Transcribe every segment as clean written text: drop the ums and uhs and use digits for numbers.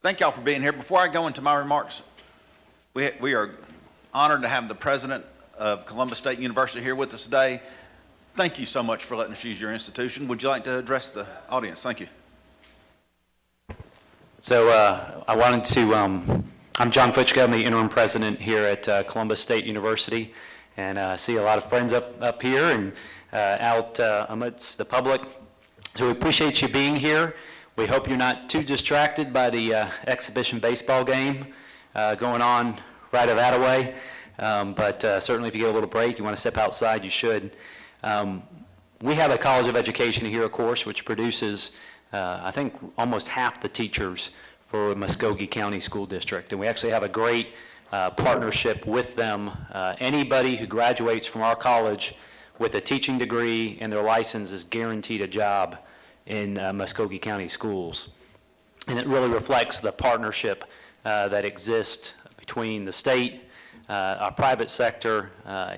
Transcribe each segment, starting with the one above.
Thank y'all for being here. Before I go into my remarks, we are honored to have the president of Columbus State University here with us today. Thank you so much for letting us use your institution. Would you like to address the audience? Thank you. So I wanted to, I'm John Futchka, I'm the interim president here at Columbus State University, and I see a lot of friends up here and out amidst the public. So we appreciate you being here. We hope you're not too distracted by the exhibition baseball game going on right of that away. But certainly if you get a little break, you want to step outside, you should. We have a College of Education here, of course, which produces, I think, almost half the teachers for Muskogee County School District. And we actually have a great partnership with them. Anybody who graduates from our college with a teaching degree and their license is guaranteed a job in Muskogee County schools. And it really reflects the partnership that exists between the state, our private sector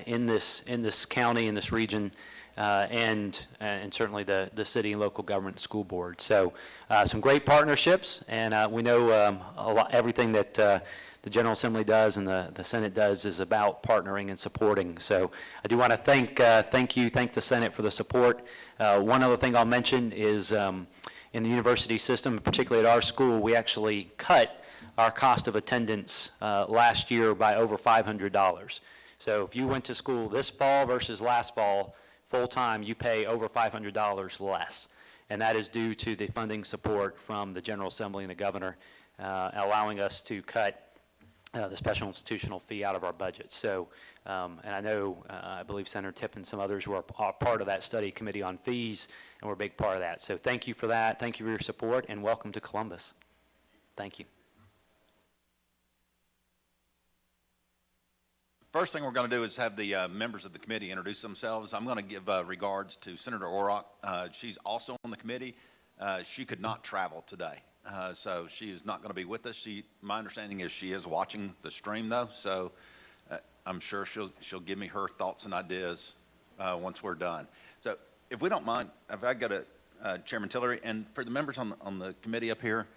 in this county, in this region, and certainly the city and local government school board. So some great partnerships, and we know everything that the General Assembly does and the Senate does is about partnering and supporting. So I do want to thank the Senate for the support. One other thing I'll mention is in the university system, particularly at our school, we actually cut our cost of attendance last year by over $500. So if you went to school this fall versus last fall, full-time, you pay over $500 less. And that is due to the funding support from the General Assembly and the governor allowing us to cut the special institutional fee out of our budget. So, and I know, I believe Senator Tipp and some others were part of that study committee on fees, and we're a big part of that. So thank you for that. Thank you for your support, and welcome to Columbus. Thank you. First thing we're going to do is have the members of the committee introduce themselves. I'm going to give regards to Senator Orrock. She's also on the committee. She could not travel today, so she is not going to be with us. My understanding is she is watching the stream, though, so I'm sure she'll give me her thoughts and ideas once we're done. So if we don't mind, if I go to Chairman Tillery, and for the members on the committee up here,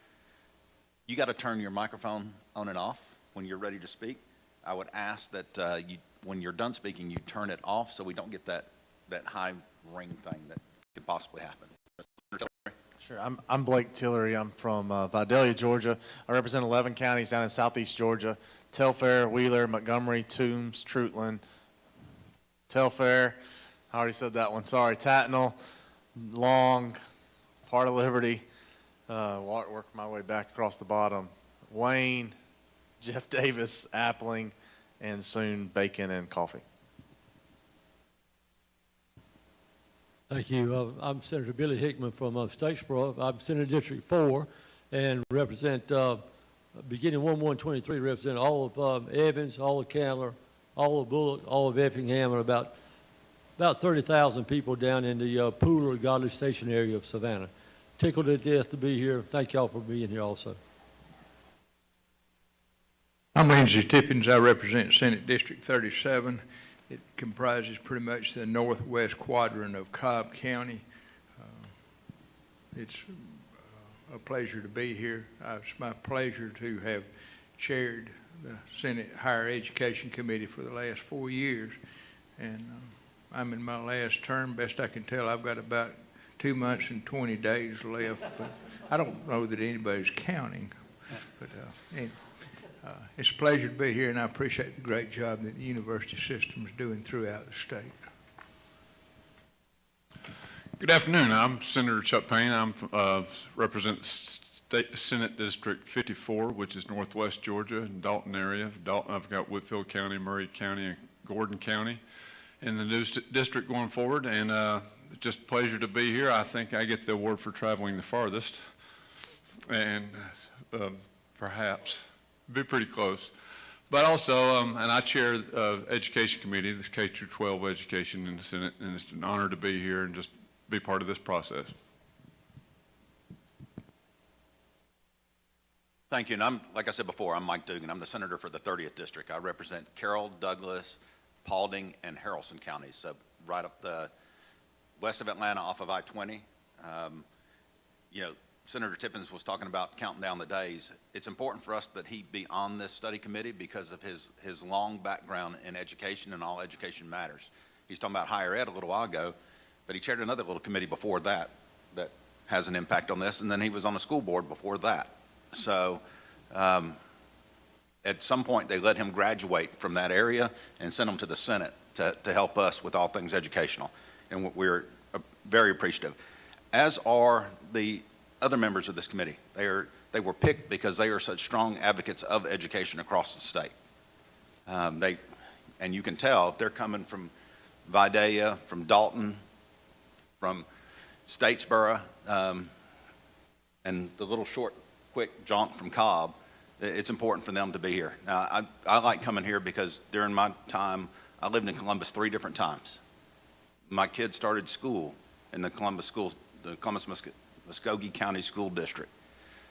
you got to turn your microphone on and off when you're ready to speak. I would ask that when you're done speaking, you turn it off so we don't get that high ring thing that could possibly happen. Sure. I'm Blake Tillery. I'm from Vidalia, Georgia. I represent 11 counties down in southeast Georgia: Telfair, Wheeler, Montgomery, Toombs, Trutland, Telfair. I already said that one. Sorry. Tattnall, Long, part of Liberty. Work my way back across the bottom. Wayne, Jeff Davis, Appling, and soon Bacon and Coffee. Thank you. I'm Senator Billy Hickman from Statesboro. I'm Senator District 4 and represent, beginning 1/1/23, represent all of Evans, all of Candler, all of Bullock, all of Effingham, and about 30,000 people down in the Pooler, Godly Station area of Savannah. Tickled to death to be here. Thank y'all for being here also. I'm Lindsey Tippins. I represent Senate District 37. It comprises pretty much the northwest quadrant of Cobb County. It's a pleasure to be here. It's my pleasure to have chaired the Senate Higher Education Committee for the last 4 years. And I'm in my last term. Best I can tell, I've got about 2 months and 20 days left. But I don't know that anybody's counting. But anyway. It's a pleasure to be here, and I appreciate the great job that the university system is doing throughout the state. Good afternoon. I'm Senator Chuck Payne. I represent Senate District 54, which is northwest Georgia and Dalton area. I've got Whitfield County, Murray County, and Gordon County in the new district going forward, and just a pleasure to be here. I think I get the award for traveling the farthest, and perhaps be pretty close. But also, and I chair the Education Committee, this K-12 education in the Senate, and it's an honor to be here and just be part of this process. Thank you. And like I said before, I'm Mike Dugan. I'm the senator for the 30th District. I represent Carroll, Douglas, Paulding, and Haralson counties, so right up the west of Atlanta off of I-20. You know, Senator Tippins was talking about counting down the days. It's important for us that he be on this study committee because of his long background in education and all education matters. He's talking about higher ed a little while ago, but he chaired another little committee before that that has an impact on this, and then he was on the school board before that. So at some point, they let him graduate from that area and send him to the Senate to help us with all things educational, and we're very appreciative, as are the other members of this committee. They were picked because they are such strong advocates of education across the state. And you can tell if they're coming from Vidalia, from Dalton, from Statesboro, and the little short, quick jaunt from Cobb. It's important for them to be here. Now, I like coming here because during my time, I lived in Columbus 3 different times. My kids started school in the Columbus Muskogee County School District.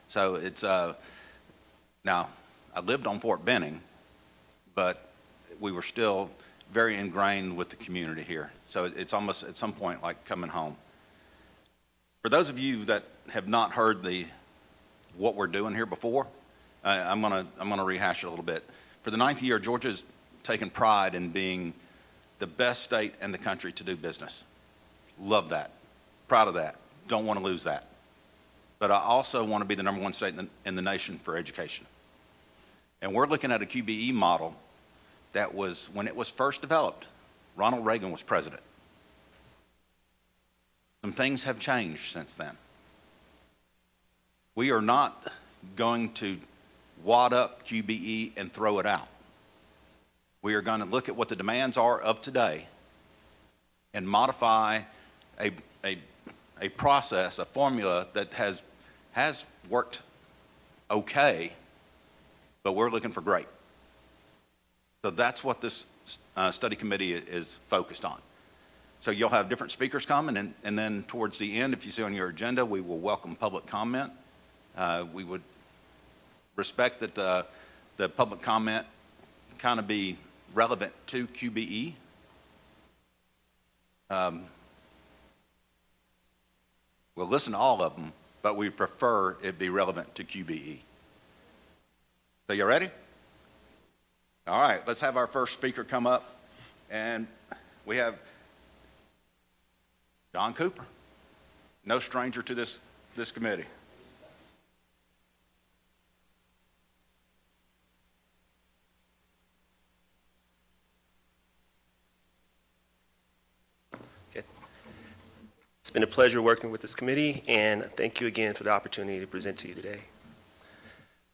So it's, now, I lived on Fort Benning, but we were still very ingrained with the community here. So it's almost at some point like coming home. For those of you that have not heard what we're doing here before, I'm gonna rehash it a little bit. For the 9th year, Georgia's taken pride in being the best state in the country to do business. Love that. Proud of that. Don't want to lose that. But I also want to be the #1 state in the nation for education. And we're looking at a QBE model that was, when it was first developed, Ronald Reagan was president. Some things have changed since then. We are not going to wad up QBE and throw it out. We are going to look at what the demands are of today and modify a process, a formula that has worked okay, but we're looking for great. So that's what this study committee is focused on. So you'll have different speakers come, and then towards the end, if you see on your agenda, we will welcome public comment. We would respect that the public comment kind of be relevant to QBE. We'll listen to all of them, but we prefer it be relevant to QBE. So you ready? All right, let's have our first speaker come up, and we have John Cooper, no stranger to this committee. It's been a pleasure working with this committee, and thank you again for the opportunity to present to you today.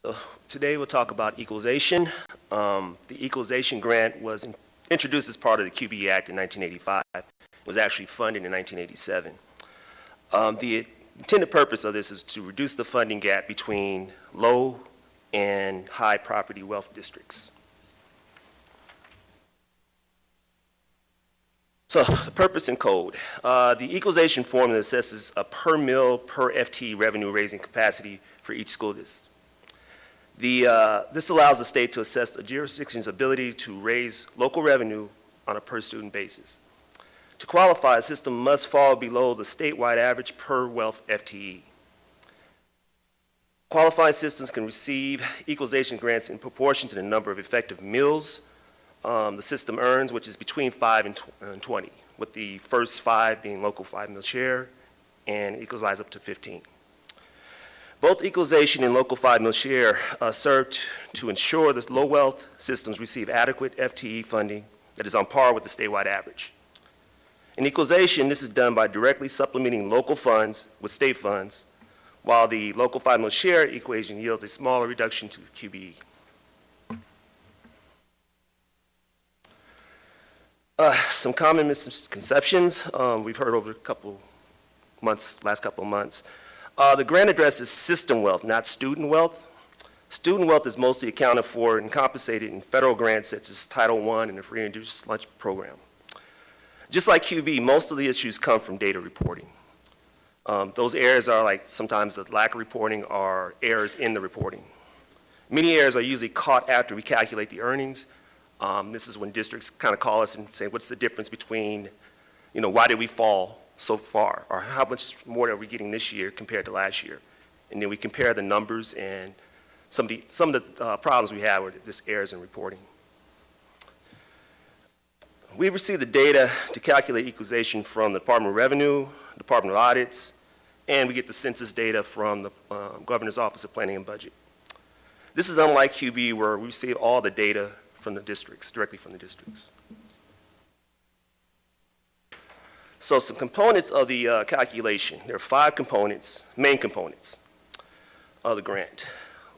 So today we'll talk about equalization. The equalization grant was introduced as part of the QBE Act in 1985. It was actually funded in 1987. The intended purpose of this is to reduce the funding gap between low and high property wealth districts. So the purpose and code. The equalization formula assesses a per mil per FTE revenue raising capacity for each school district. This allows the state to assess a jurisdiction's ability to raise local revenue on a per student basis. To qualify, a system must fall below the statewide average per wealth FTE. Qualifying systems can receive equalization grants in proportion to the number of effective mills the system earns, which is between 5 and 20, with the first 5 being local 5 mil share and equalize up to 15. Both equalization and local 5 mil share serve to ensure that low wealth systems receive adequate FTE funding that is on par with the statewide average. In equalization, this is done by directly supplementing local funds with state funds, while the local 5 mil share equation yields a smaller reduction to QBE. Some common misconceptions we've heard over last couple of months. The grant addresses system wealth, not student wealth. Student wealth is mostly accounted for and compensated in federal grants such as Title I and the Free and Reduced Lunch Program. Just like QB, most of the issues come from data reporting. Those errors are like sometimes the lack of reporting or errors in the reporting. Many errors are usually caught after we calculate the earnings. This is when districts kind of call us and say, what's the difference between, why did we fall so far? Or how much more are we getting this year compared to last year? and then we compare the numbers and some of the problems we have with this errors in reporting. We receive the data to calculate equalization from the Department of Revenue, Department of Audits, and we get the census data from the Governor's Office of Planning and Budget. This is unlike QB, where we receive all the data from the districts, directly from the districts. So some components of the calculation. There are 5 components, main components of the grant.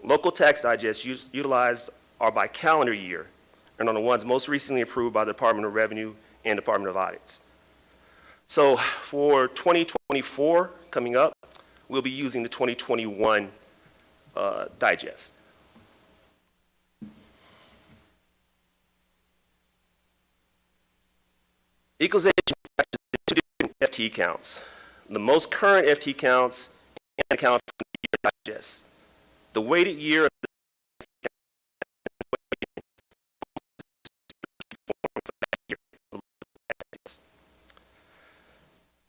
Local tax digests utilized are by calendar year and are the ones most recently approved by the Department of Revenue and Department of Audits. So for 2024 coming up, we'll be using the 2021 digest. Equalization factors in 2 different FTE counts. The most current FTE counts and account for the year digest. The weighted year of the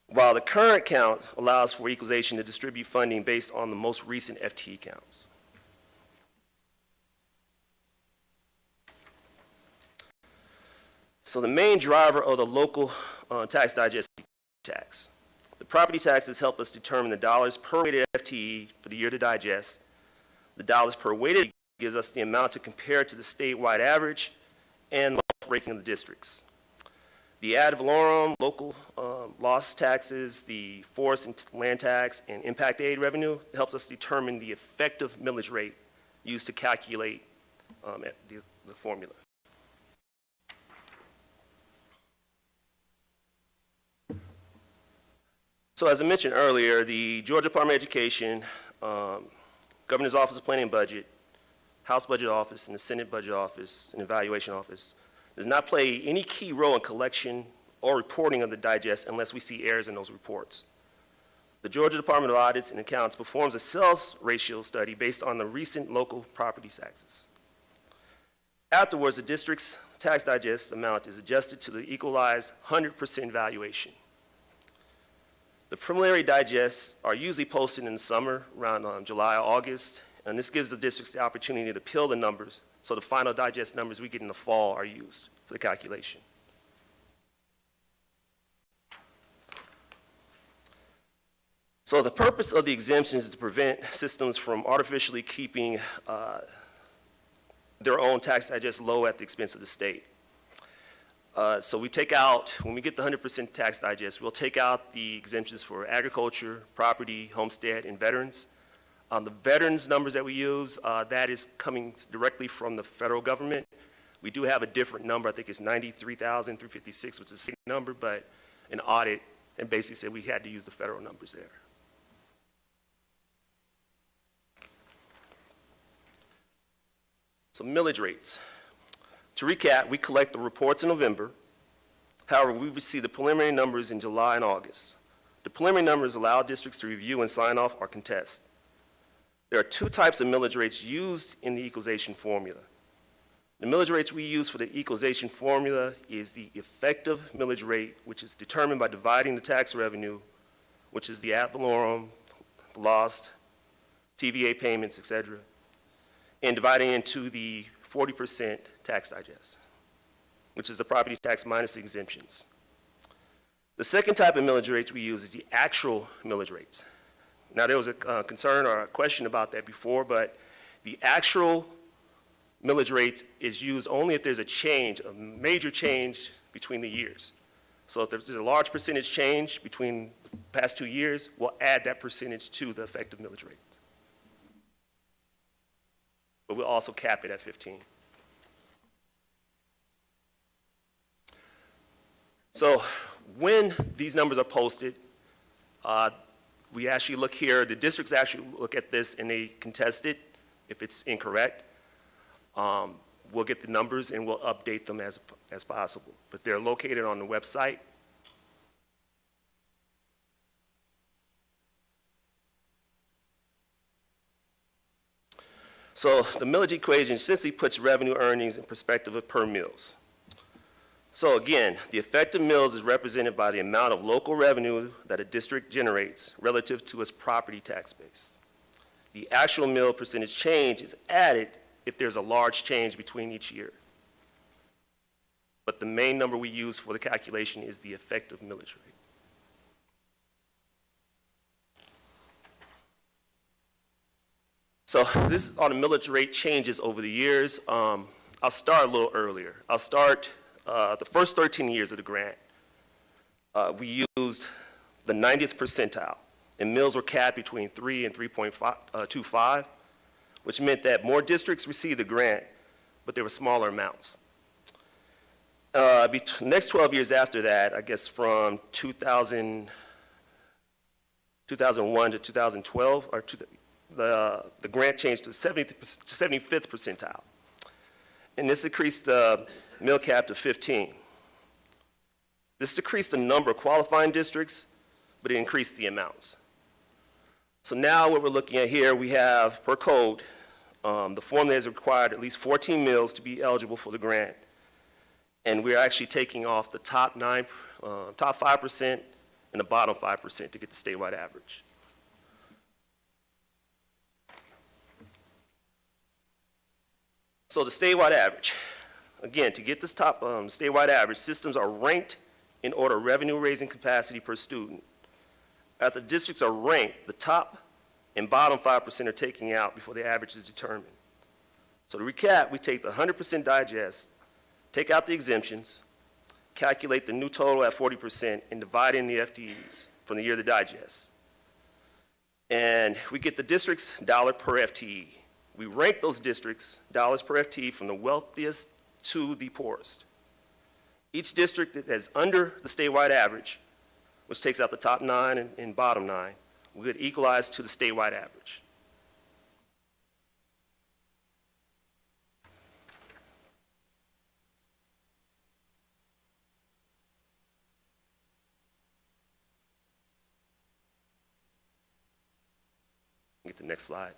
while the current count allows for equalization to distribute funding based on the most recent FTE counts. So the main driver of the local tax digest is tax. The property taxes help us determine the dollars per weighted FTE for the year to digest. The dollars per weighted gives us the amount to compare to the statewide average and the ranking of the districts. The ad valorem, local loss taxes, the forest and land tax, and impact aid revenue helps us determine the effective millage rate used to calculate the formula. So as I mentioned earlier, the Georgia Department of Education, Governor's Office of Planning and Budget, House Budget Office, and the Senate Budget Office and Evaluation Office does not play any key role in collection or reporting of the digest unless we see errors in those reports. The Georgia Department of Audits and Accounts performs a sales ratio study based on the recent local property taxes. Afterwards, the district's tax digest amount is adjusted to the equalized 100% valuation. The preliminary digests are usually posted in the summer, around July or August, and this gives the districts the opportunity to appeal the numbers, so the final digest numbers we get in the fall are used for the calculation. So the purpose of the exemption is to prevent systems from artificially keeping their own tax digest low at the expense of the state. So we take out, when we get the 100% tax digest, we'll take out the exemptions for agriculture, property, homestead, and veterans. The veterans numbers that we use, that is coming directly from the federal government. We do have a different number, I think it's 93,356, which is a state number, but an audit and basically said we had to use the federal numbers there. So millage rates. To recap, we collect the reports in November. However, we receive the preliminary numbers in July and August. The preliminary numbers allow districts to review and sign off or contest. There are 2 types of millage rates used in the equalization formula. The millage rates we use for the equalization formula is the effective millage rate, which is determined by dividing the tax revenue, which is the ad valorem, lost, TVA payments, et cetera, and dividing into the 40% tax digest, which is the property tax minus the exemptions. The second type of millage rates we use is the actual millage rates. Now, there was a concern or a question about that before, but the actual millage rates is used only if there's a change, a major change between the years. So if there's a large percentage change between the past 2 years, we'll add that percentage to the effective millage rate. But we'll also cap it at 15. So when these numbers are posted, we actually look here, the districts actually look at this and they contest it if it's incorrect. We'll get the numbers and we'll update them as possible. But they're located on the website. So the millage equation essentially puts revenue earnings in perspective of per mills. So again, the effective mills is represented by the amount of local revenue that a district generates relative to its property tax base. The actual mill percentage change is added if there's a large change between each year. But the main number we use for the calculation is the effective millage rate. So this is on the millage rate changes over the years. I'll start a little earlier. I'll start the first 13 years of the grant. We used the 90th percentile, and mills were capped between 3 and 3.25, which meant that more districts received the grant, but there were smaller amounts. Next 12 years after that, I guess from 2001 to 2012, or the grant changed to the 75th percentile. And this decreased the mill cap to 15. This decreased the number of qualifying districts, but it increased the amounts. So now what we're looking at here, we have, per code, the formula has required at least 14 mills to be eligible for the grant. And we're actually taking off the top 5% and the bottom 5% to get the statewide average. So the statewide average, again, to get this top statewide average, systems are ranked in order of revenue raising capacity per student. After the districts are ranked, the top and bottom 5% are taken out before the average is determined. So to recap, we take the 100% digest, take out the exemptions, calculate the new total at 40%, and divide in the FTEs from the year of the digest. And we get the district's dollar per FTE. We rank those districts dollars per FTE from the wealthiest to the poorest. Each district that is under the statewide average, which takes out the top 9 and bottom 9, will get equalized to the statewide average. Get the next slide.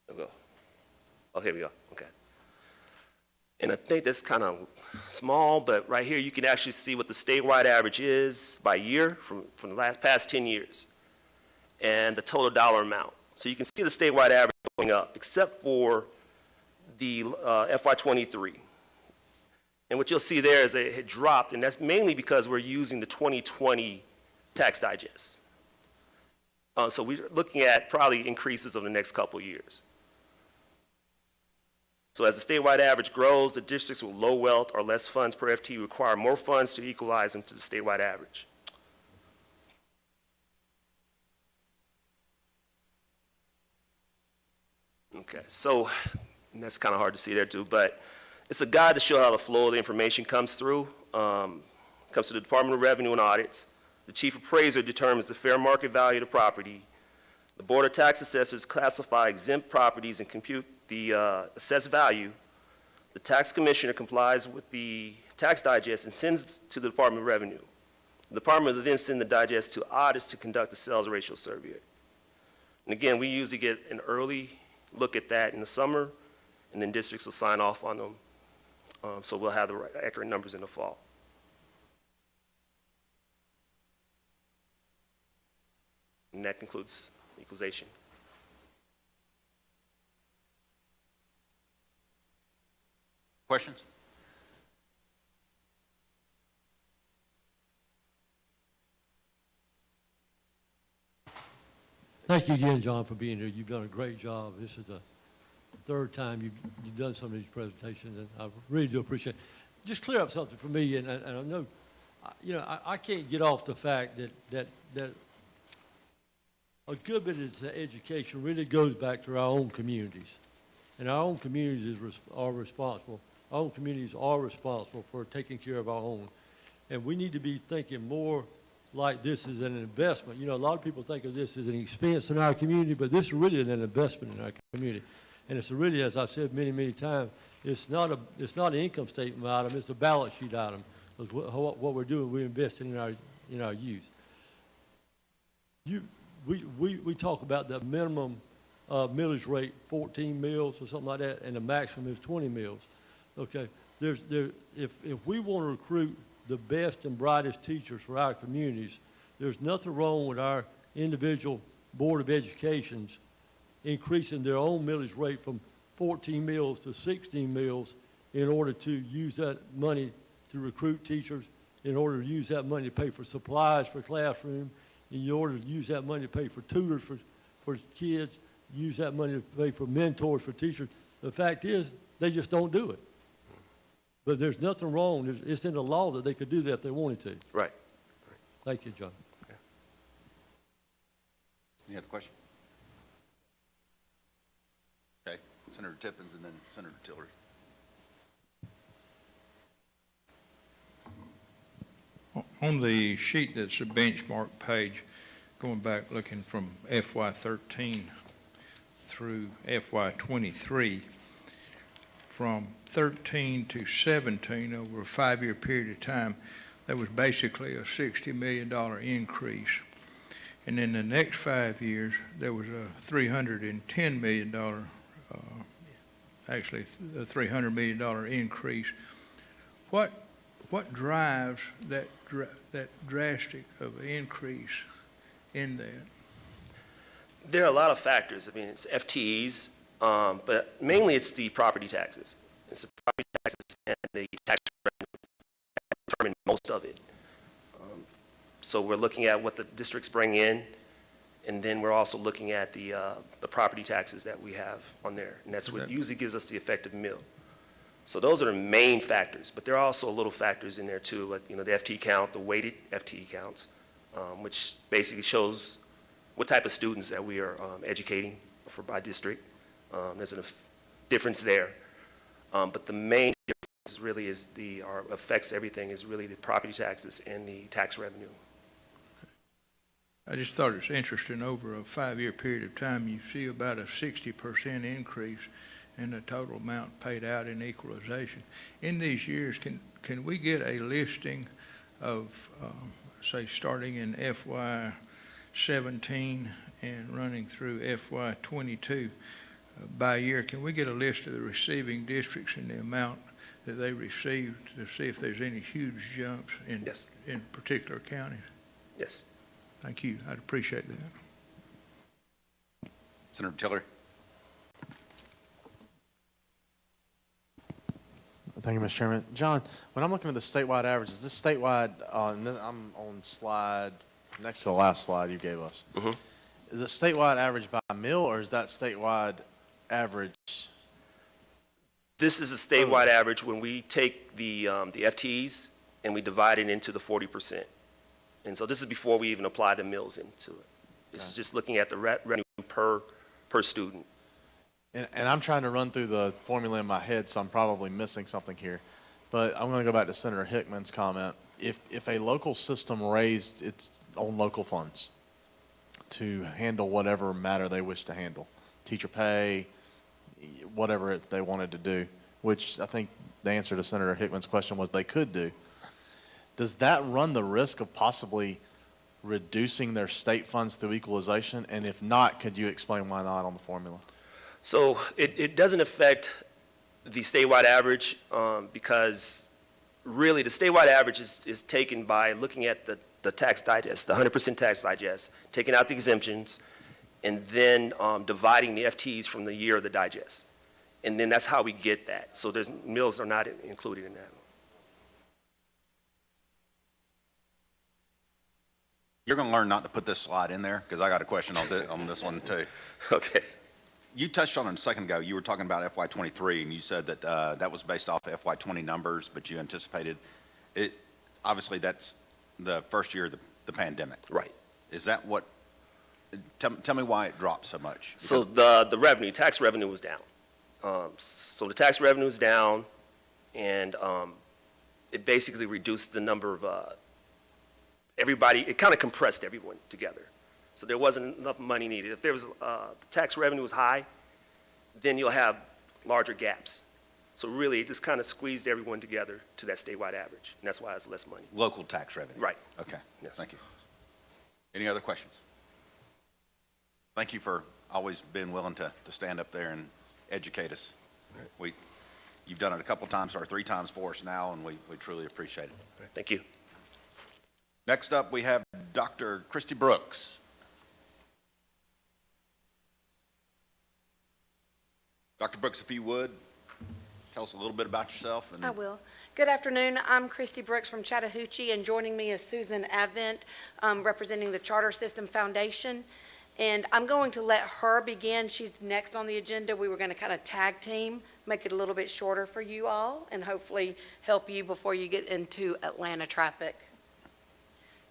There we go. Oh, here we go. Okay. And I think that's kind of small, but right here you can actually see what the statewide average is by year from the past 10 years and the total dollar amount. So you can see the statewide average going up, except for the FY23. And what you'll see there is that it had dropped, and that's mainly because we're using the 2020 tax digest. So we're looking at probably increases over the next couple of years. So as the statewide average grows, the districts with low wealth or less funds per FTE require more funds to equalize them to the statewide average. Okay, so and that's kind of hard to see there too, but it's a guide to show how the flow of the information comes through. Comes to the Department of Revenue and Audits. The chief appraiser determines the fair market value of the property. The Board of Tax Assessors classify exempt properties and compute the assessed value. The tax commissioner complies with the tax digest and sends to the Department of Revenue. The department will then send the digest to audits to conduct the sales ratio survey. And again, we usually get an early look at that in the summer, and then districts will sign off on them. So we'll have the right, accurate numbers in the fall. And that concludes equalization. Questions? Thank you again, John, for being here. You've done a great job. This is the third time you've done some of these presentations, and I really do appreciate it. Just clear up something for me, and I know, you know, I can't get off the fact that a good bit of the education really goes back to our own communities. And our own communities are responsible. Our own communities are responsible for taking care of our own. And we need to be thinking more like this is an investment. You know, a lot of people think of this as an expense in our community, but this is really an investment in our community. And it's really, as I've said many, many times, it's not an income statement item, it's a balance sheet item. Because what we're doing, we're investing in our youth. We talk about the minimum millage rate 14 mills or something like that, and the maximum is 20 mills. Okay, if we want to recruit the best and brightest teachers for our communities, there's nothing wrong with our individual Board of Educations increasing their own millage rate from 14 mills to 16 mills in order to use that money to recruit teachers, in order to use that money to pay for supplies for classroom, in order to use that money to pay for tutors for kids, use that money to pay for mentors for teachers. The fact is, they just don't do it. But there's nothing wrong. It's in the law that they could do that if they wanted to. Right. Thank you, John. Any other question? Okay, Senator Tippins and then Senator Tillery. On the sheet that's a benchmark page, going back looking from FY13 through FY23, from 13 to 17 over a 5-year period of time, that was basically a $60 million increase. And in the next 5 years, there was a $310 million, actually a $300 million increase. What drives that drastic of an increase in that? There are a lot of factors. I mean, it's FTEs, but mainly it's the property taxes. It's the property taxes and the tax revenue that determine most of it. So we're looking at what the districts bring in, and then we're also looking at the property taxes that we have on there, and that's what usually gives us the effective mill. So those are the main factors, but there are also little factors in there too, like, the FTE count, the weighted FTE counts, which basically shows what type of students that we are educating by district. There's a difference there. But the main difference really is affects everything is really the property taxes and the tax revenue. I just thought it's interesting, over a 5-year period of time, you see about a 60% increase in the total amount paid out in equalization. In these years, can we get a listing of, say, starting in FY17 and running through FY22 by year? Can we get a list of the receiving districts and the amount that they received to see if there's any huge jumps in, Yes. in particular counties? Yes. Thank you. I'd appreciate that. Senator Tillery. Thank you, Mr. Chairman. John, when I'm looking at the statewide averages, is this statewide, and then I'm on slide, next to the last slide you gave us. Mhm. Is it statewide average by mill, or is that statewide average? This is a statewide average when we take the FTEs and we divide it into the 40%. And so this is before we even apply the mills into it. This is just looking at the revenue per student. And I'm trying to run through the formula in my head, so I'm probably missing something here. But I'm going to go back to Senator Hickman's comment. If a local system raised its own local funds to handle whatever matter they wish to handle, teacher pay, whatever they wanted to do, which I think the answer to Senator Hickman's question was they could do, does that run the risk of possibly reducing their state funds through equalization? And if not, could you explain why not on the formula? So it doesn't affect the statewide average because really the statewide average is taken by looking at the tax digest, the 100% tax digest, taking out the exemptions, and then dividing the FTEs from the year of the digest. And then that's how we get that. So mills are not included in that. You're going to learn not to put this slide in there, because I got a question on this one, too. Okay. You touched on it a second ago. You were talking about FY23, and you said that that was based off FY20 numbers, but you anticipated it. Obviously, that's the first year of the pandemic. Right. Is that what? Tell me why it dropped so much. So the revenue, tax revenue was down. So the tax revenue is down, and it basically reduced the number of everybody. It kind of compressed everyone together. So there wasn't enough money needed. If there was the tax revenue was high, then you'll have larger gaps. So really, it just kind of squeezed everyone together to that statewide average, and that's why it's less money. Local tax revenue. Right. Okay. Yes. Thank you. Any other questions? Thank you for always been willing to stand up there and educate us. You've done it a couple times or 3 times for us now, and we truly appreciate it. Thank you. Next up, we have Dr. Christy Brooks. Dr. Brooks, if you would, tell us a little bit about yourself. I will. Good afternoon. I'm Christy Brooks from Chattahoochee, and joining me is Susan Avent, representing the Charter System Foundation. And I'm going to let her begin. She's next on the agenda. We were going to kind of tag team, make it a little bit shorter for you all, and hopefully help you before you get into Atlanta traffic.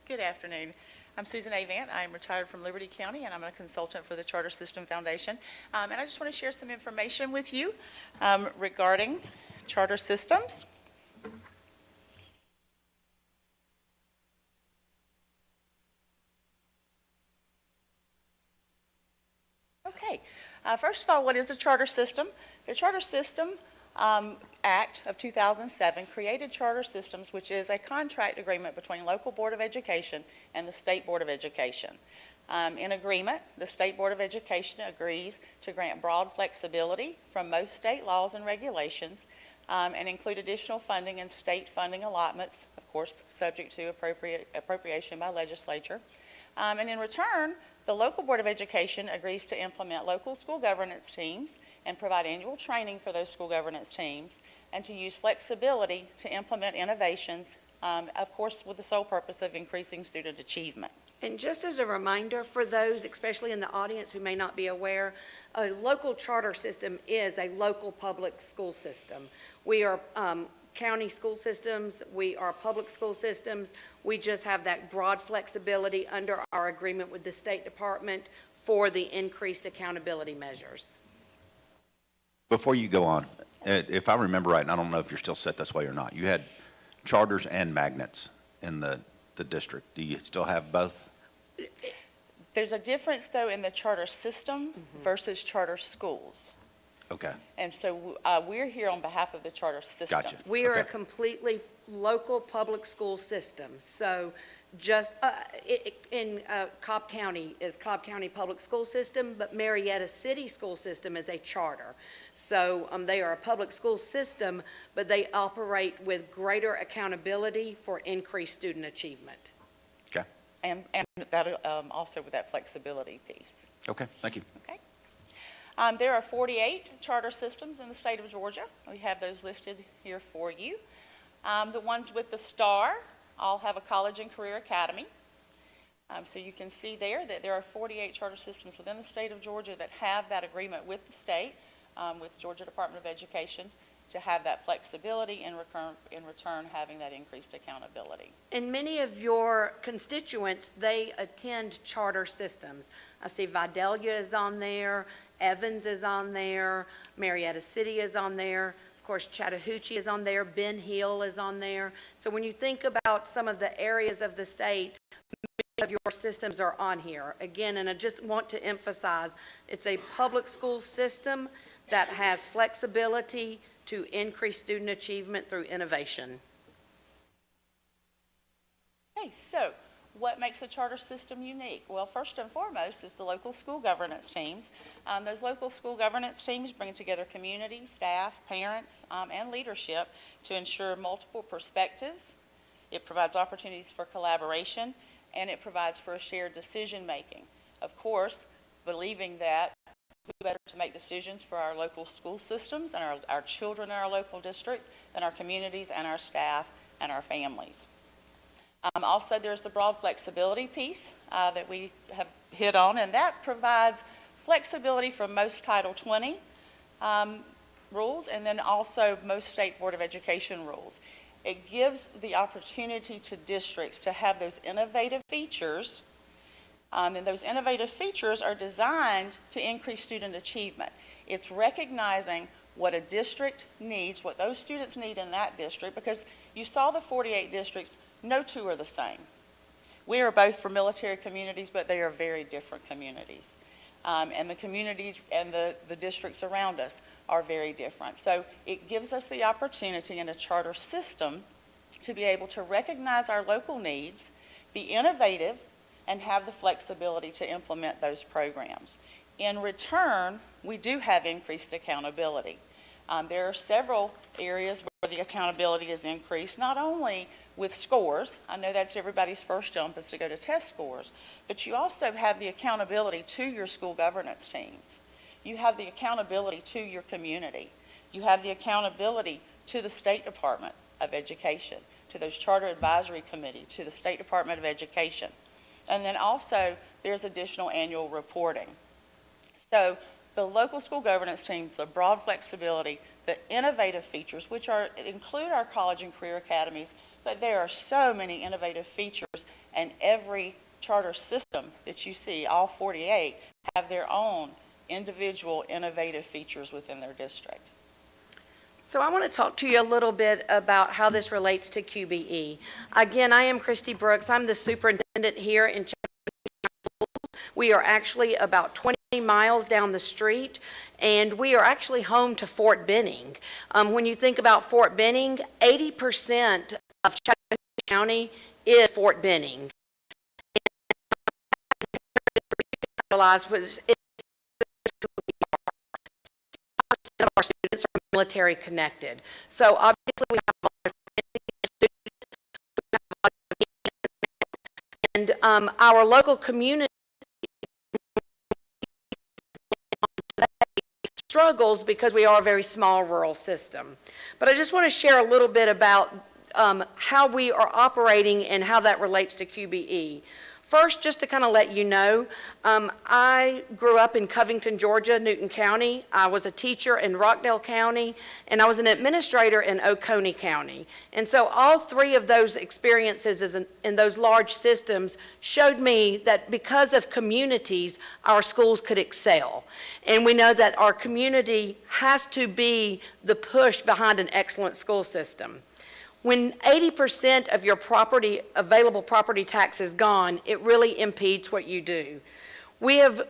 Good afternoon. I'm Susan Avent. I'm retired from Liberty County, and I'm a consultant for the Charter System Foundation. And I just want to share some information with you regarding charter systems. Okay. First of all, what is a charter system? The Charter System Act of 2007 created charter systems, which is a contract agreement between local Board of Education and the State Board of Education. In agreement, the State Board of Education agrees to grant broad flexibility from most state laws and regulations and include additional funding and state funding allotments, of course, subject to appropriation by legislature. And in return, the local Board of Education agrees to implement local school governance teams and provide annual training for those school governance teams, and to use flexibility to implement innovations, of course, with the sole purpose of increasing student achievement. And just as a reminder for those, especially in the audience who may not be aware, a local charter system is a local public school system. We are county school systems, we are public school systems. We just have that broad flexibility under our agreement with the State Department for the increased accountability measures. Before you go on, if I remember right, and I don't know if you're still set this way or not, you had charters and magnets in the district. Do you still have both? There's a difference, though, in the charter system versus charter schools. Okay, And so we're here on behalf of the charter systems. Gotcha. We are a Okay. completely local public school system. So just in Cobb County is Cobb County Public School System, but Marietta City School System is a charter. So they are a public school system, but they operate with greater accountability for increased student achievement. okay, And that also with that flexibility piece. okay, thank you. Okay. There are 48 charter systems in the state of Georgia. We have those listed here for you. The ones with the star all have a college and career academy. So you can see there that there are 48 charter systems within the state of Georgia that have that agreement with the state, with Georgia Department of Education, to have that flexibility in return having that increased accountability. And many of your constituents, they attend charter systems. I see Vidalia is on there, Evans is on there, Marietta City is on there, of course Chattahoochee is on there, Ben Hill is on there. So when you think about some of the areas of the state, many of your systems are on here. Again, and I just want to emphasize, it's a public school system that has flexibility to increase student achievement through innovation. Okay, so what makes a charter system unique? Well, first and foremost is the local school governance teams. Those local school governance teams bring together community, staff, parents, and leadership to ensure multiple perspectives. It provides opportunities for collaboration, and it provides for a shared decision-making. Of course, believing that who better to make decisions for our local school systems and our children in our local districts than our communities and our staff and our families. Also, there's the broad flexibility piece that we have hit on, and that provides flexibility from most Title 20 rules and then also most State Board of Education rules. It gives the opportunity to districts to have those innovative features, and those innovative features are designed to increase student achievement. It's recognizing what a district needs, what those students need in that district, because you saw the 48 districts. No two are the same. We are both from military communities, but they are very different communities. And the communities and the districts around us are very different. So it gives us the opportunity in a charter system to be able to recognize our local needs, be innovative, and have the flexibility to implement those programs. In return, we do have increased accountability. There are several areas where the accountability is increased, not only with scores. I know that's everybody's first jump is to go to test scores, but you also have the accountability to your school governance teams. You have the accountability to your community. You have the accountability to the State Department of Education, to those charter advisory committee, to the State Department of Education. And then also, there's additional annual reporting. So the local school governance teams, the broad flexibility, the innovative features, which include our college and career academies, but there are so many innovative features, and every charter system that you see, all 48, have their own individual innovative features within their district. So I want to talk to you a little bit about how this relates to QBE. Again, I am Christy Brooks. I'm the superintendent here in Chattanooga. We are actually about 20 miles down the street, and we are actually home to Fort Benning. When you think about Fort Benning, 80% of Chattanooga County is Fort Benning. Of our students are military connected. So obviously we have a lot of students, and our local community struggles because we are a very small rural system. But I just want to share a little bit about how we are operating and how that relates to QBE. First, just to kind of let you know, I grew up in Covington, Georgia, Newton County. I was a teacher in Rockdale County, and I was an administrator in Oconee County. And so all three of those experiences in those large systems showed me that because of communities, our schools could excel. And we know that our community has to be the push behind an excellent school system. When 80% of your available property tax is gone, it really impedes what you do. We have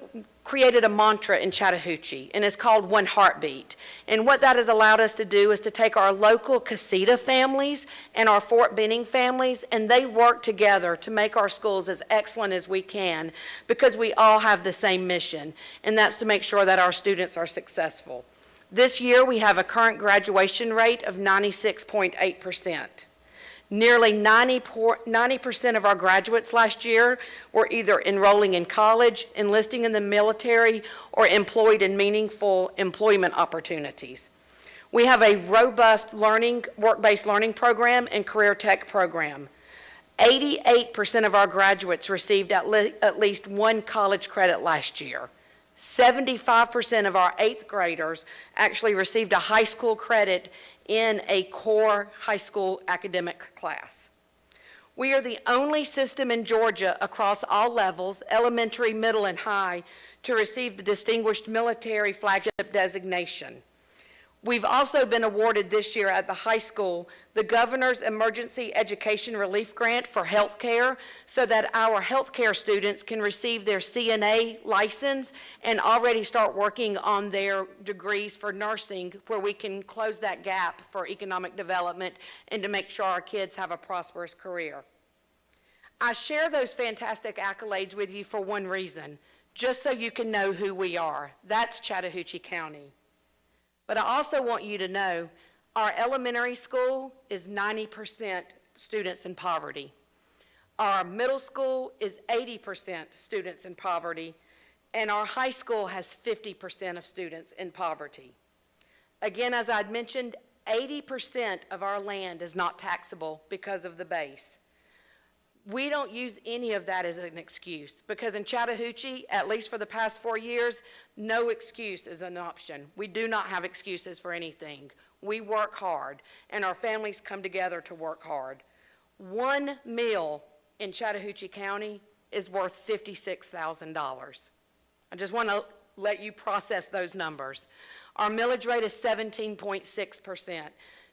created a mantra in Chattahoochee, and it's called One Heartbeat. And what that has allowed us to do is to take our local Casita families and our Fort Benning families, and they work together to make our schools as excellent as we can, because we all have the same mission, and that's to make sure that our students are successful. This year, we have a current graduation rate of 96.8%. Nearly 90% of our graduates last year were either enrolling in college, enlisting in the military, or employed in meaningful employment opportunities. We have a robust work-based learning program and career tech program. 88% of our graduates received at least one college credit last year. 75% of our 8th graders actually received a high school credit in a core high school academic class. We are the only system in Georgia across all levels, elementary, middle, and high, to receive the Distinguished Military Flagship designation. We've also been awarded this year at the high school the Governor's Emergency Education Relief Grant for healthcare, so that our healthcare students can receive their CNA license and already start working on their degrees for nursing, where we can close that gap for economic development and to make sure our kids have a prosperous career. I share those fantastic accolades with you for one reason, just so you can know who we are. That's Chattahoochee County. But I also want you to know our elementary school is 90% students in poverty. Our middle school is 80% students in poverty, and our high school has 50% of students in poverty. Again, as I'd mentioned, 80% of our land is not taxable because of the base. We don't use any of that as an excuse, because in Chattahoochee, at least for the past 4 years, no excuse is an option. We do not have excuses for anything. We work hard, and our families come together to work hard. One meal in Chattahoochee County is worth $56,000. I just want to let you process those numbers. Our millage rate is 17.6%.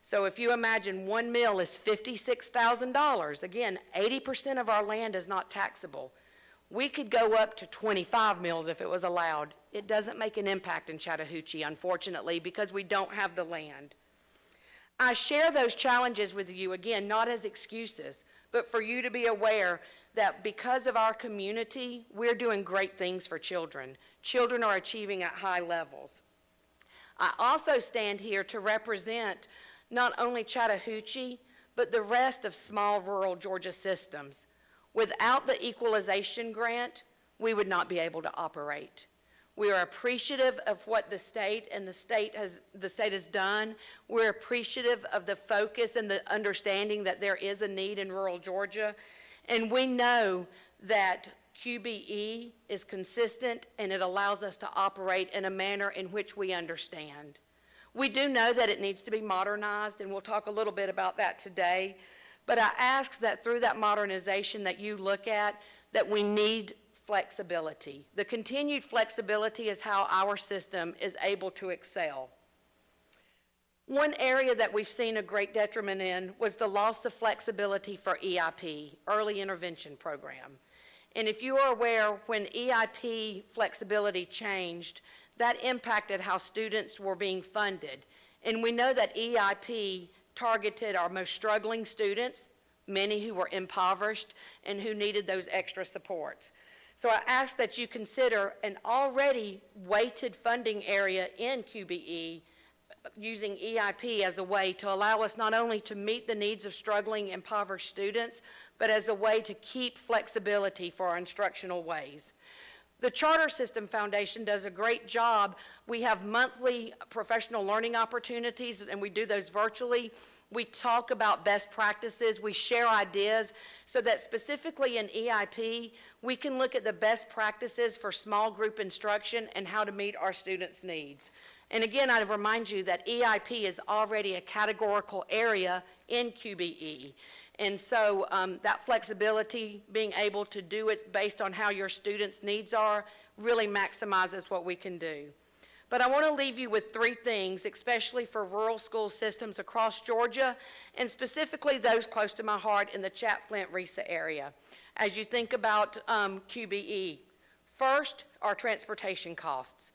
So if you imagine one meal is $56,000, again, 80% of our land is not taxable. We could go up to 25 meals if it was allowed. It doesn't make an impact in Chattahoochee, unfortunately, because we don't have the land. I share those challenges with you, again, not as excuses, but for you to be aware that because of our community, we're doing great things for children. Children are achieving at high levels. I also stand here to represent not only Chattahoochee, but the rest of small rural Georgia systems. Without the equalization grant, we would not be able to operate. We are appreciative of what the state has done. We're appreciative of the focus and the understanding that there is a need in rural Georgia. And we know that QBE is consistent and it allows us to operate in a manner in which we understand. We do know that it needs to be modernized, and we'll talk a little bit about that today. But I ask that through that modernization that you look at, that we need flexibility. The continued flexibility is how our system is able to excel. One area that we've seen a great detriment in was the loss of flexibility for EIP, Early Intervention Program. And if you are aware, when EIP flexibility changed, that impacted how students were being funded. And we know that EIP targeted our most struggling students, many who were impoverished and who needed those extra supports. So I ask that you consider an already weighted funding area in QBE using EIP as a way to allow us not only to meet the needs of struggling, impoverished students, but as a way to keep flexibility for our instructional ways. The Charter System Foundation does a great job. We have monthly professional learning opportunities, and we do those virtually. We talk about best practices. We share ideas so that specifically in EIP, we can look at the best practices for small group instruction and how to meet our students' needs. And again, I remind you that EIP is already a categorical area in QBE. And so that flexibility, being able to do it based on how your students' needs are, really maximizes what we can do. But I want to leave you with three things, especially for rural school systems across Georgia, and specifically those close to my heart in the Chat-Flint-Risa area, as you think about QBE. First, our transportation costs.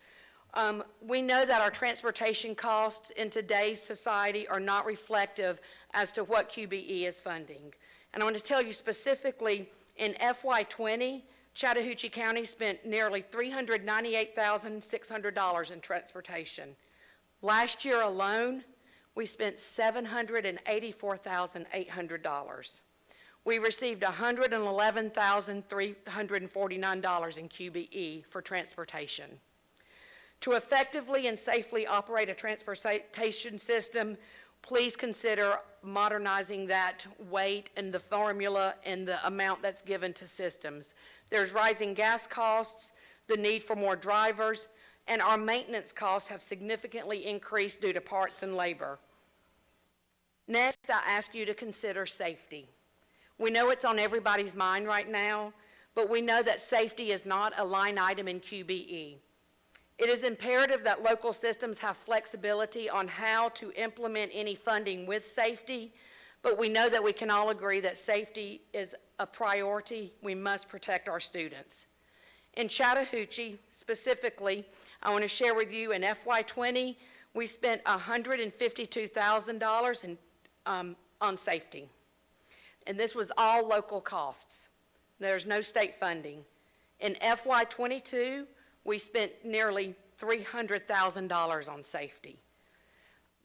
We know that our transportation costs in today's society are not reflective as to what QBE is funding. And I want to tell you specifically, in FY20, Chattahoochee County spent nearly $398,600 in transportation. Last year alone, we spent $784,800. We received $111,349 in QBE for transportation. To effectively and safely operate a transportation system, please consider modernizing that weight and the formula and the amount that's given to systems. There's rising gas costs, the need for more drivers, and our maintenance costs have significantly increased due to parts and labor. Next, I ask you to consider safety. We know it's on everybody's mind right now, but we know that safety is not a line item in QBE. It is imperative that local systems have flexibility on how to implement any funding with safety, but we know that we can all agree that safety is a priority. We must protect our students. In Chattahoochee, specifically, I want to share with you in FY20, we spent $152,000 on safety. And this was all local costs. There's no state funding. In FY22, we spent nearly $300,000 on safety.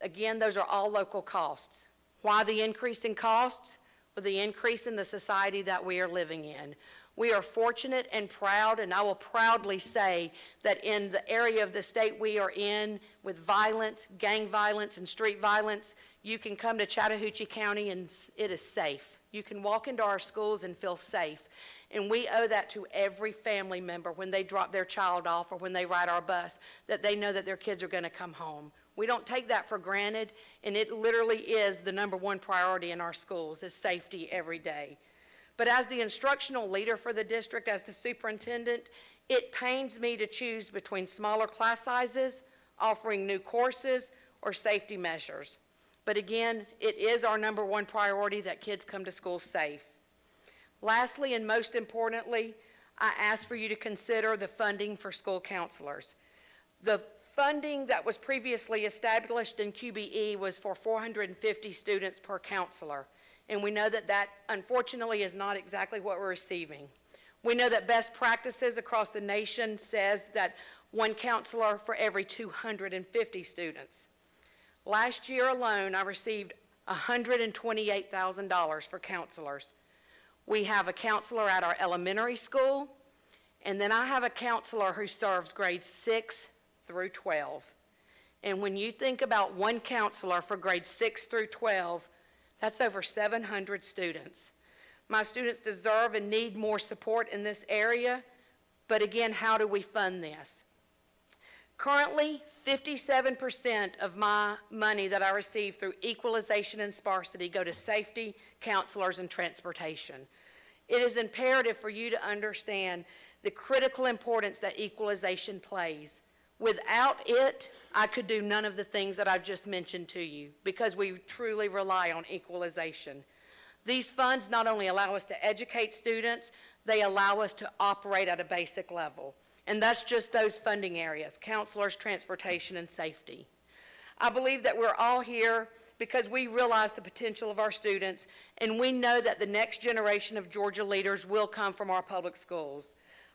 Again, those are all local costs. Why the increase in costs? Well, the increase in the society that we are living in. We are fortunate and proud, and I will proudly say that in the area of the state we are in with violence, gang violence, and street violence, you can come to Chattahoochee County and it is safe. You can walk into our schools and feel safe. And we owe that to every family member when they drop their child off or when they ride our bus, that they know that their kids are going to come home. We don't take that for granted, and it literally is the #1 priority in our schools, is safety every day. But as the instructional leader for the district, as the superintendent, it pains me to choose between smaller class sizes, offering new courses, or safety measures. But again, it is our #1 priority that kids come to school safe. Lastly, and most importantly, I ask for you to consider the funding for school counselors. The funding that was previously established in QBE was for 450 students per counselor. and we know that that unfortunately is not exactly what we're receiving. We know that best practices across the nation says that one counselor for every 250 students. Last year alone, I received $128,000 for counselors. We have a counselor at our elementary school, and then I have a counselor who serves grades 6 through 12. And when you think about one counselor for grades 6 through 12, that's over 700 students. My students deserve and need more support in this area, but again, how do we fund this? Currently, 57% of my money that I receive through equalization and sparsity go to safety, counselors, and transportation. It is imperative for you to understand the critical importance that equalization plays. Without it, I could do none of the things that I've just mentioned to you because we truly rely on equalization. These funds not only allow us to educate students, they allow us to operate at a basic level. And that's just those funding areas: counselors, transportation, and safety. I believe that we're all here because we realize the potential of our students, and we know that the next generation of Georgia leaders will come from our public schools.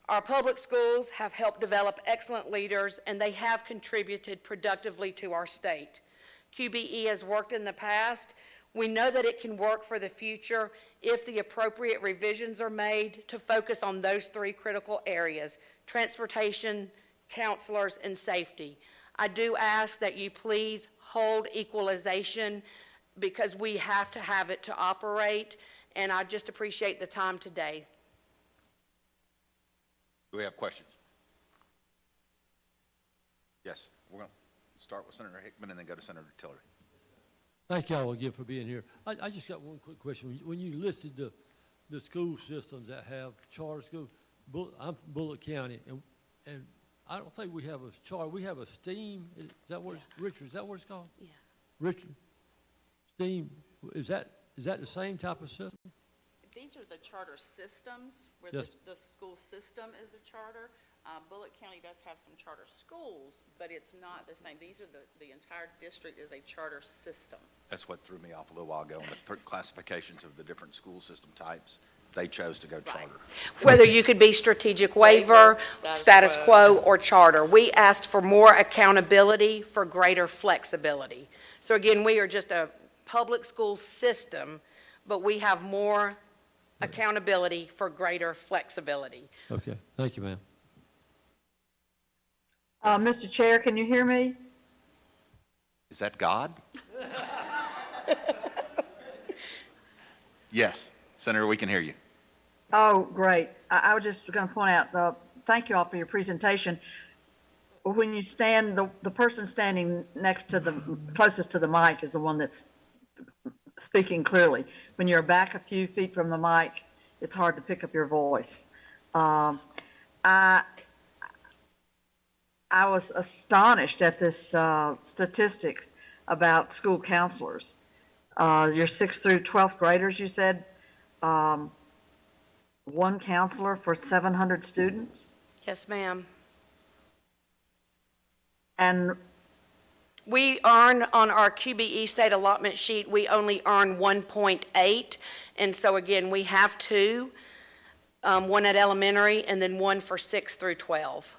Our public schools have helped develop excellent leaders, and they have contributed productively to our state. QBE has worked in the past. We know that it can work for the future if the appropriate revisions are made to focus on those three critical areas: transportation, counselors, and safety. I do ask that you please hold equalization because we have to have it to operate, and I just appreciate the time today. Do we have questions? Yes, we're going to start with Senator Hickman and then go to Senator Tillery. Thank y'all again for being here. I just got one quick question. When you listed the school systems that have charter schools, I'm from Bullock County, and I don't think we have a charter. We have a STEAM. Is that what it's, Richard? Is that what it's called? Yeah. Richard, STEAM. Is that the same type of system? These are the charter systems, where Yes. the school system is a charter. Bullock County does have some charter schools, but it's not the same. These are the entire district is a charter system. That's what threw me off a little while ago, in the classifications of the different school system types. They chose to go charter. Whether you could be strategic waiver, status quo, or charter. We asked for more accountability for greater flexibility. So again, we are just a public school system, but we have more accountability for greater flexibility. Okay. Thank you, ma'am. Mr. Chair, can you hear me? Is that God? Yes, Senator, we can hear you. Oh, great. I was just going to point out, thank you all for your presentation. When you stand, the person standing next to closest to the mic is the one that's speaking clearly. When you're back a few feet from the mic, it's hard to pick up your voice. I was astonished at this statistic about school counselors. Your 6th through 12th graders, you said, one counselor for 700 students? Yes, ma'am. And We earn on our QBE state allotment sheet, we only earn 1.8. And so again, we have two, one at elementary and then one for 6 through 12.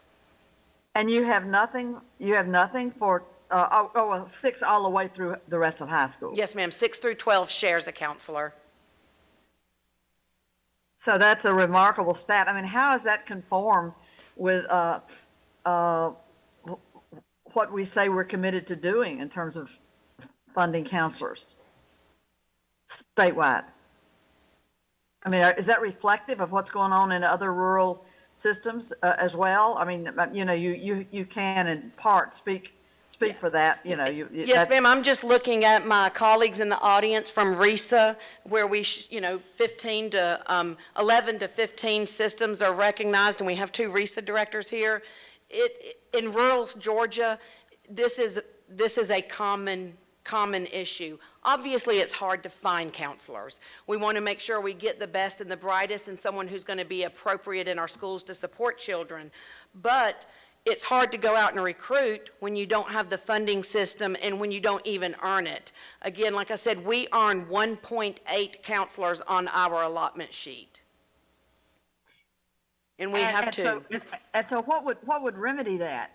and you have nothing for, 6 all the way through the rest of high school? Yes, ma'am. 6 through 12 shares a counselor. So that's a remarkable stat. I mean, how does that conform with what we say we're committed to doing in terms of funding counselors statewide? I mean, is that reflective of what's going on in other rural systems as well? I mean, you know, you can in part speak for that, you know. Yes, ma'am. I'm just looking at my colleagues in the audience from RESA, where we, 11 to 15 systems are recognized, and we have 2 RESA directors here. In rural Georgia, this is a common issue. Obviously, it's hard to find counselors. We want to make sure we get the best and the brightest and someone who's going to be appropriate in our schools to support children. But it's hard to go out and recruit when you don't have the funding system and when you don't even earn it. Again, like I said, we earn 1.8 counselors on our allotment sheet. And we have two. And so what would remedy that?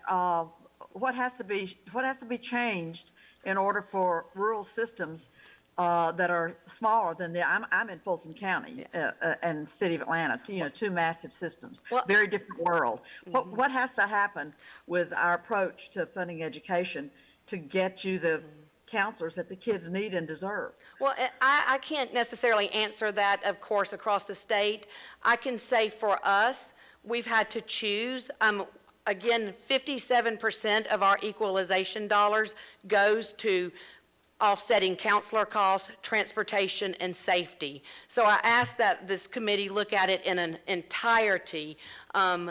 What has to be changed in order for rural systems that are smaller than I'm in Fulton County and City of Atlanta, two massive systems, Well- very different world. What has to happen with our approach to funding education to get you the counselors that the kids need and deserve? Well, I can't necessarily answer that, of course, across the state. I can say for us, we've had to choose. Again, 57% of our equalization dollars goes to offsetting counselor costs, transportation, and safety. So I ask that this committee look at it in an entirety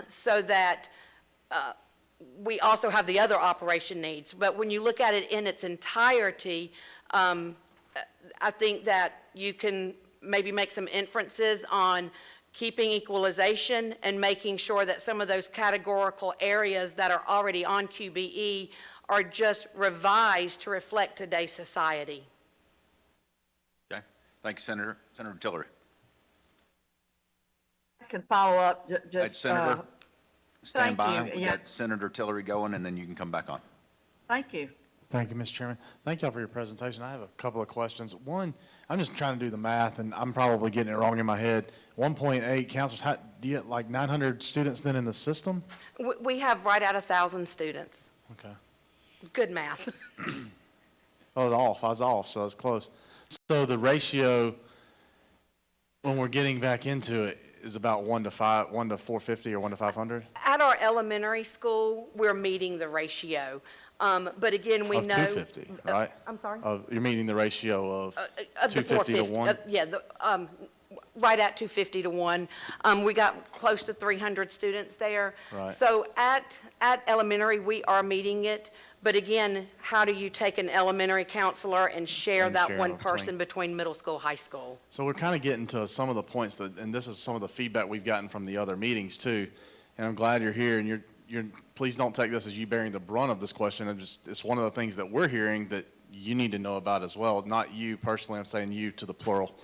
so that we also have the other operation needs. But when you look at it in its entirety, I think that you can maybe make some inferences on keeping equalization and making sure that some of those categorical areas that are already on QBE are just revised to reflect today's society. Okay, thank you, Senator. Senator Tillery. I can follow up, Hey, just, Senator, stand by. thank you, We yeah. got Senator Tillery going, and then you can come back on. thank you. Thank you, Mr. Chairman. Thank y'all for your presentation. I have a couple of questions. One, I'm just trying to do the math, and I'm probably getting it wrong in my head. 1.8 counselors, do you have like 900 students then in the system? We have right at 1,000 students. Okay. Good math. I was off, so I was close. So the ratio, when we're getting back into it, is about 1 to 450 or 1 to 500? At our elementary school, we're meeting the ratio. But again, we Of know. 250, right? I'm sorry? You're meeting the ratio of Of the 250 to 450, 1? Yeah, right at 250 to 1. We got close to 300 students there. Right. So at elementary, we are meeting it. But again, how do you take an elementary counselor and share And that share one it between- person between middle school, high school? So we're kind of getting to some of the points that, and this is some of the feedback we've gotten from the other meetings too. And I'm glad you're here, and please don't take this as you bearing the brunt of this question. It's one of the things that we're hearing that you need to know about as well. Not you personally, I'm saying you to the plural.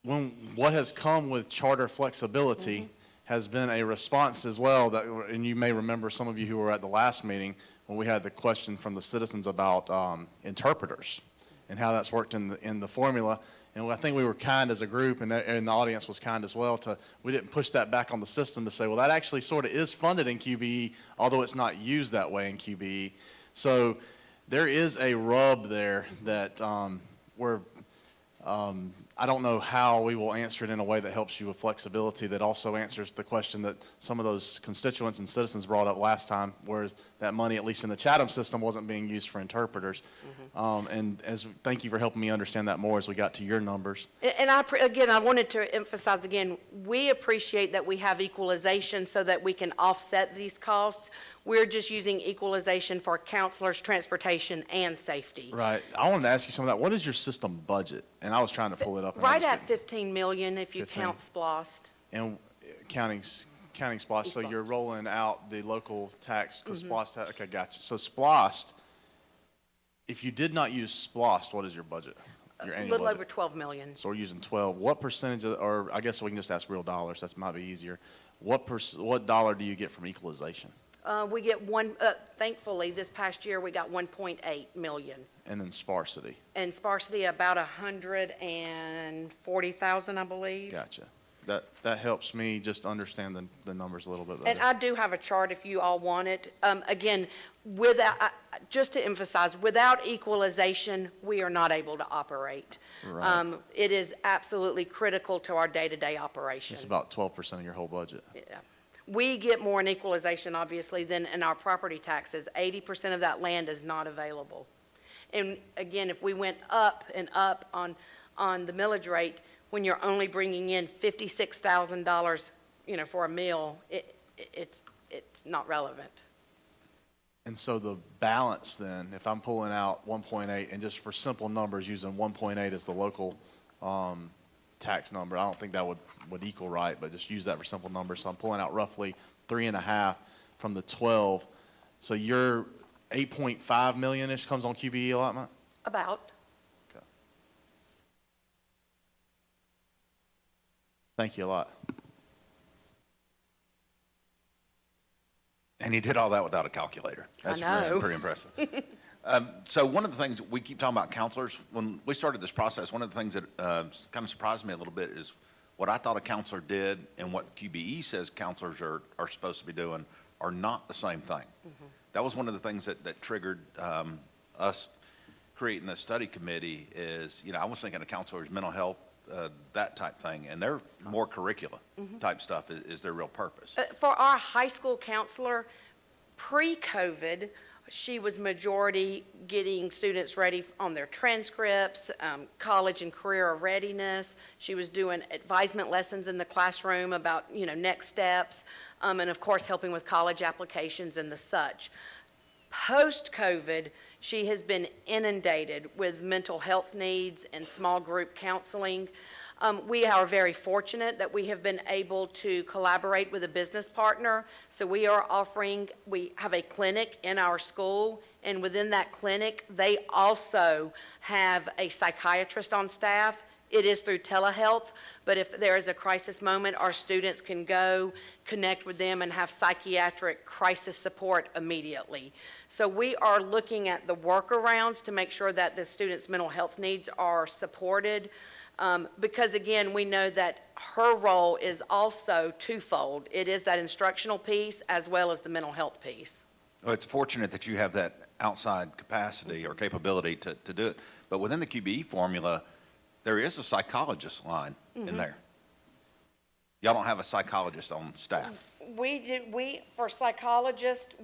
What has come with charter flexibility has been a response as well that, and you may remember, some of you who were at the last meeting when we had the question from the citizens about interpreters and how that's worked in the formula. And I think we were kind as a group, and the audience was kind as well, we didn't push that back on the system to say, well, that actually sort of is funded in QBE, although it's not used that way in QBE. So there is a rub there that I don't know how we will answer it in a way that helps you with flexibility, that also answers the question that some of those constituents and citizens brought up last time, whereas that money, at least in the Chatham system, wasn't being used for interpreters. And thank you for helping me understand that more as we got to your numbers. And again, I wanted to emphasize again, we appreciate that we have equalization so that we can offset these costs. We're just using equalization for counselors, transportation, and safety. Right. I wanted to ask you some of that. What is your system budget? And I was trying to pull it up. And I Right just at didn't. 15 million if you 15. count SPLOST. And counting SPLOST, so you're rolling out the local tax, because SPLOST, okay, gotcha. So SPLOST, if you did not use SPLOST, what is your budget? Your A annual little budget? over 12 million. So we're using 12. What percentage, or I guess we can just ask real dollars, that might be easier. What dollar do you get from equalization? We get thankfully, this past year, we got 1.8 million. And then sparsity? And sparsity, about 140,000, I believe. Gotcha. That helps me just understand the numbers a little bit better. And I do have a chart if you all want it. Again, just to emphasize, without equalization, we are not able to operate. Right. It is absolutely critical to our day-to-day operation. It's about 12% of your whole budget. Yeah. We get more in equalization, obviously, than in our property taxes. 80% of that land is not available. And again, if we went up and up on the millage rate, when you're only bringing in $56,000, for a mill, it's not relevant. And so the balance then, if I'm pulling out 1.8, and just for simple numbers, using 1.8 as the local tax number, I don't think that would equal right, but just use that for simple numbers. So I'm pulling out roughly 3.5 from the 12. So your 8.5 million-ish comes on QBE allotment? About. Thank you a lot. And he did all that without a calculator. That's know. pretty impressive. So one of the things, we keep talking about counselors. When we started this process, one of the things that kind of surprised me a little bit is what I thought a counselor did and what QBE says counselors are supposed to be doing are not the same thing. That was one of the things that triggered us creating this study committee is, I was thinking of counselors, mental health, that type thing, and they're more curricula type stuff is their real purpose. For our high school counselor, pre-COVID, she was majority getting students ready on their transcripts, college and career readiness. She was doing advisement lessons in the classroom about, next steps, and of course, helping with college applications and the such. Post-COVID, she has been inundated with mental health needs and small group counseling. We are very fortunate that we have been able to collaborate with a business partner. So we have a clinic in our school, and within that clinic, they also have a psychiatrist on staff. It is through telehealth, but if there is a crisis moment, our students can go connect with them and have psychiatric crisis support immediately. So we are looking at the workarounds to make sure that the students' mental health needs are supported. Because again, we know that her role is also twofold. It is that instructional piece as well as the mental health piece. Well, it's fortunate that you have that outside capacity or capability to do it. But within the QBE formula, there is a psychologist line in there. Y'all don't have a psychologist on staff. For psychologists,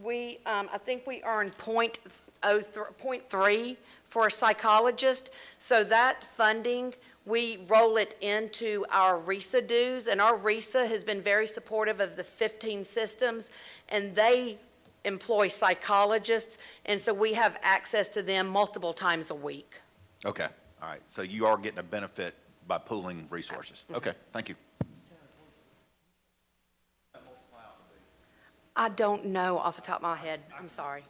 I think we earn .3 for a psychologist. So that funding, we roll it into our RESA dues, and our RESA has been very supportive of the 15 systems, and they employ psychologists, and so we have access to them multiple times a week. Okay, all right. So you are getting a benefit by pooling resources. Okay, thank you. I don't know off the top of my head. I'm sorry.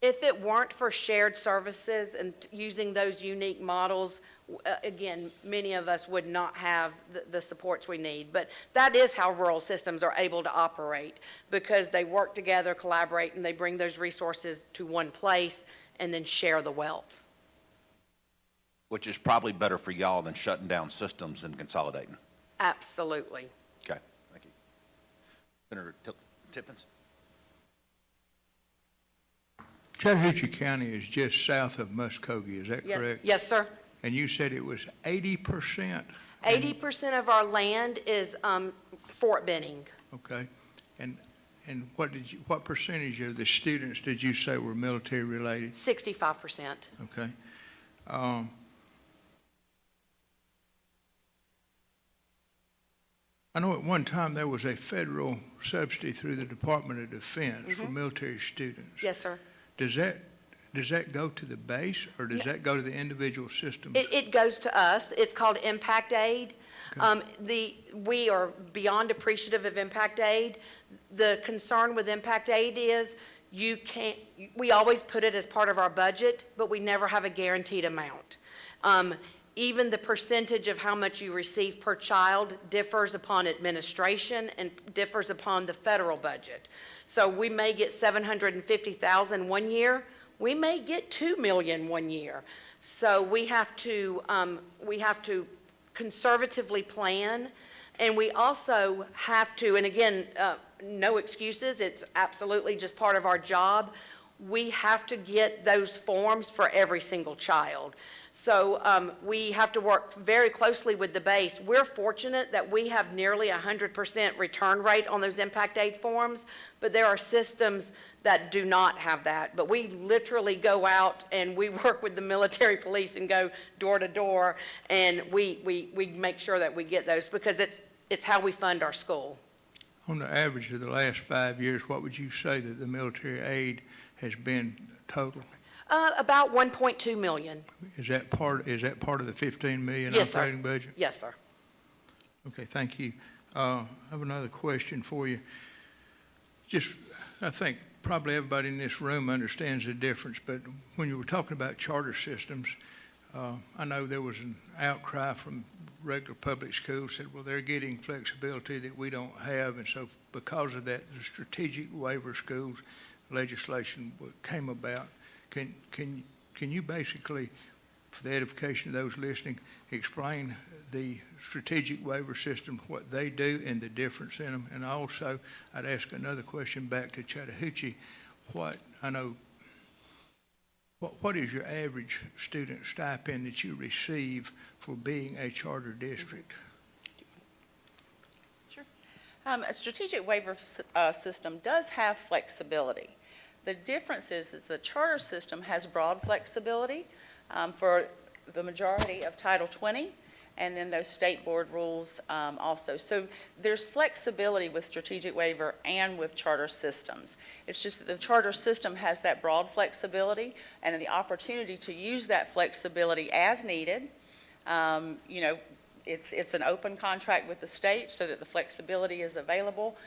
If it weren't for shared services and using those unique models, again, many of us would not have the supports we need. But that is how rural systems are able to operate, because they work together, collaborate, and they bring those resources to one place and then share the wealth. Which is probably better for y'all than shutting down systems and consolidating. Absolutely. Okay, thank you. Senator Tippins? Chattahoochee County is just south of Muskogee, is that Yeah. correct? Yes, sir. And you said it was 80%? 80% of our land is Fort Benning. Okay. And what percentage of the students did you say were military related? 65%. Okay. I know at one time there was a federal subsidy through the Department of Defense for military students. Yes, sir. Does that go to the base, or does that go to the individual systems? It goes to us. It's called Impact Aid. We are beyond appreciative of Impact Aid. The concern with Impact Aid is we always put it as part of our budget, but we never have a guaranteed amount. Even the percentage of how much you receive per child differs upon administration and differs upon the federal budget. So we may get $750,000 one year. We may get $2 million one year. So we have to conservatively plan, and we also have to, and again, no excuses, it's absolutely just part of our job. We have to get those forms for every single child. So we have to work very closely with the base. We're fortunate that we have nearly 100% return rate on those Impact Aid forms, but there are systems that do not have that. But we literally go out and we work with the military police and go door to door, and we make sure that we get those, because it's how we fund our school. On the average of the last 5 years, what would you say that the military aid has been total? About 1.2 million. Is that part of the 15 million Yes, sir. operating budget? Yes, sir. Okay, thank you. I have another question for you. I think probably everybody in this room understands the difference, but when you were talking about charter systems, I know there was an outcry from regular public schools, said, well, they're getting flexibility that we don't have, and so because of that, the strategic waiver schools legislation came about. Can you basically, for the edification of those listening, explain the strategic waiver system, what they do and the difference in them? And also, I'd ask another question back to Chattahoochee. What is your average student stipend that you receive for being a charter district? Sure. A strategic waiver system does have flexibility. The difference is the charter system has broad flexibility for the majority of Title 20, and then those state board rules also. So there's flexibility with strategic waiver and with charter systems. It's just that the charter system has that broad flexibility and the opportunity to use that flexibility as needed. It's an open contract with the state so that the flexibility is available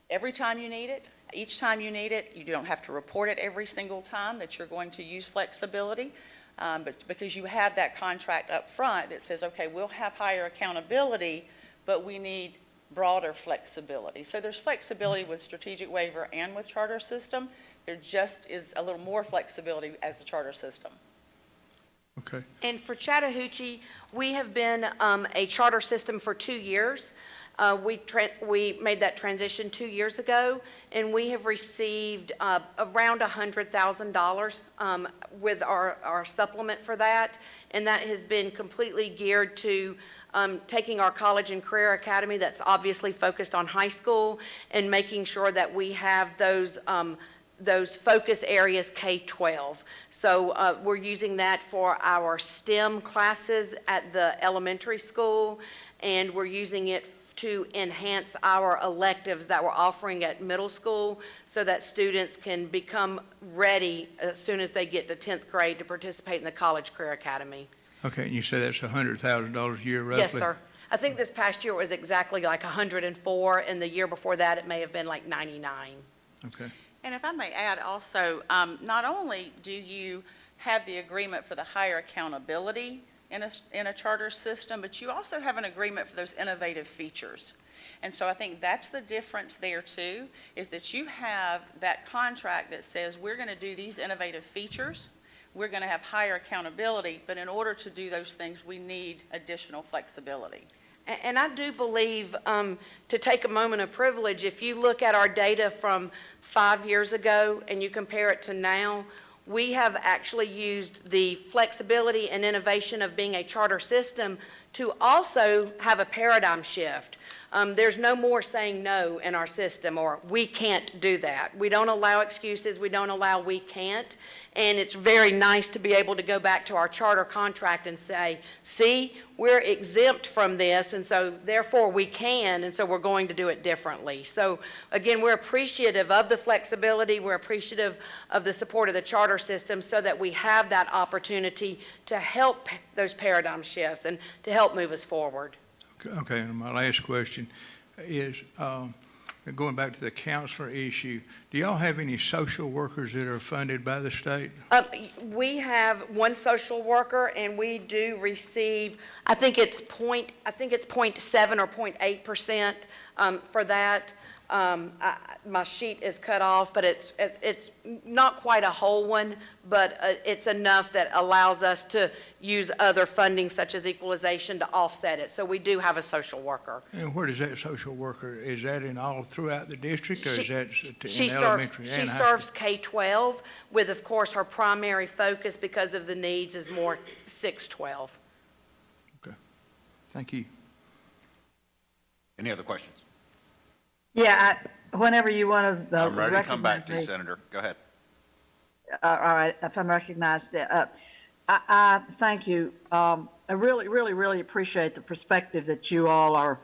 every time you need it. Each time you need it, you don't have to report it every single time that you're going to use flexibility. But because you have that contract up front that says, okay, we'll have higher accountability, but we need broader flexibility. So there's flexibility with strategic waiver and with charter system. There just is a little more flexibility as the charter system. Okay. And for Chattahoochee, we have been a charter system for 2 years. We made that transition 2 years ago, and we have received around $100,000 with our supplement for that, and that has been completely geared to taking our college and career academy that's obviously focused on high school and making sure that we have those focus areas K-12. So we're using that for our STEM classes at the elementary school, and we're using it to enhance our electives that we're offering at middle school so that students can become ready as soon as they get to 10th grade to participate in the College Career Academy. Okay, and you say that's $100,000 a year roughly? Yes, sir. I think this past year it was exactly like 104, and the year before that it may have been like 99. Okay. And if I may add also, not only do you have the agreement for the higher accountability in a charter system, but you also have an agreement for those innovative features. And so I think that's the difference there too, is that you have that contract that says we're going to do these innovative features, we're going to have higher accountability, but in order to do those things, we need additional flexibility. And I do believe, to take a moment of privilege, if you look at our data from 5 years ago and you compare it to now, we have actually used the flexibility and innovation of being a charter system to also have a paradigm shift. There's no more saying no in our system or we can't do that. We don't allow excuses. We don't allow we can't. And it's very nice to be able to go back to our charter contract and say, see, we're exempt from this, and so therefore we can, and so we're going to do it differently. So again, we're appreciative of the flexibility. We're appreciative of the support of the charter system so that we have that opportunity to help those paradigm shifts and to help move us forward. Okay, and my last question is, going back to the counselor issue, do y'all have any social workers that are funded by the state? We have one social worker, and we do receive, I think it's 0.7 or 0.8% for that. My sheet is cut off, but it's not quite a whole one, but it's enough that allows us to use other funding such as equalization to offset it. So we do have a social worker. And where does that social worker, is that in all throughout the district, or is that She in serves, elementary she and high serves school? K-12 with, of course, her primary focus because of the needs is more 6-12. Okay, thank you. Any other questions? Yeah, whenever you want to I'm ready to come back recognize to you, me. Senator. Go ahead. All right, if I'm recognized, I thank you. I really, really, really appreciate the perspective that you all are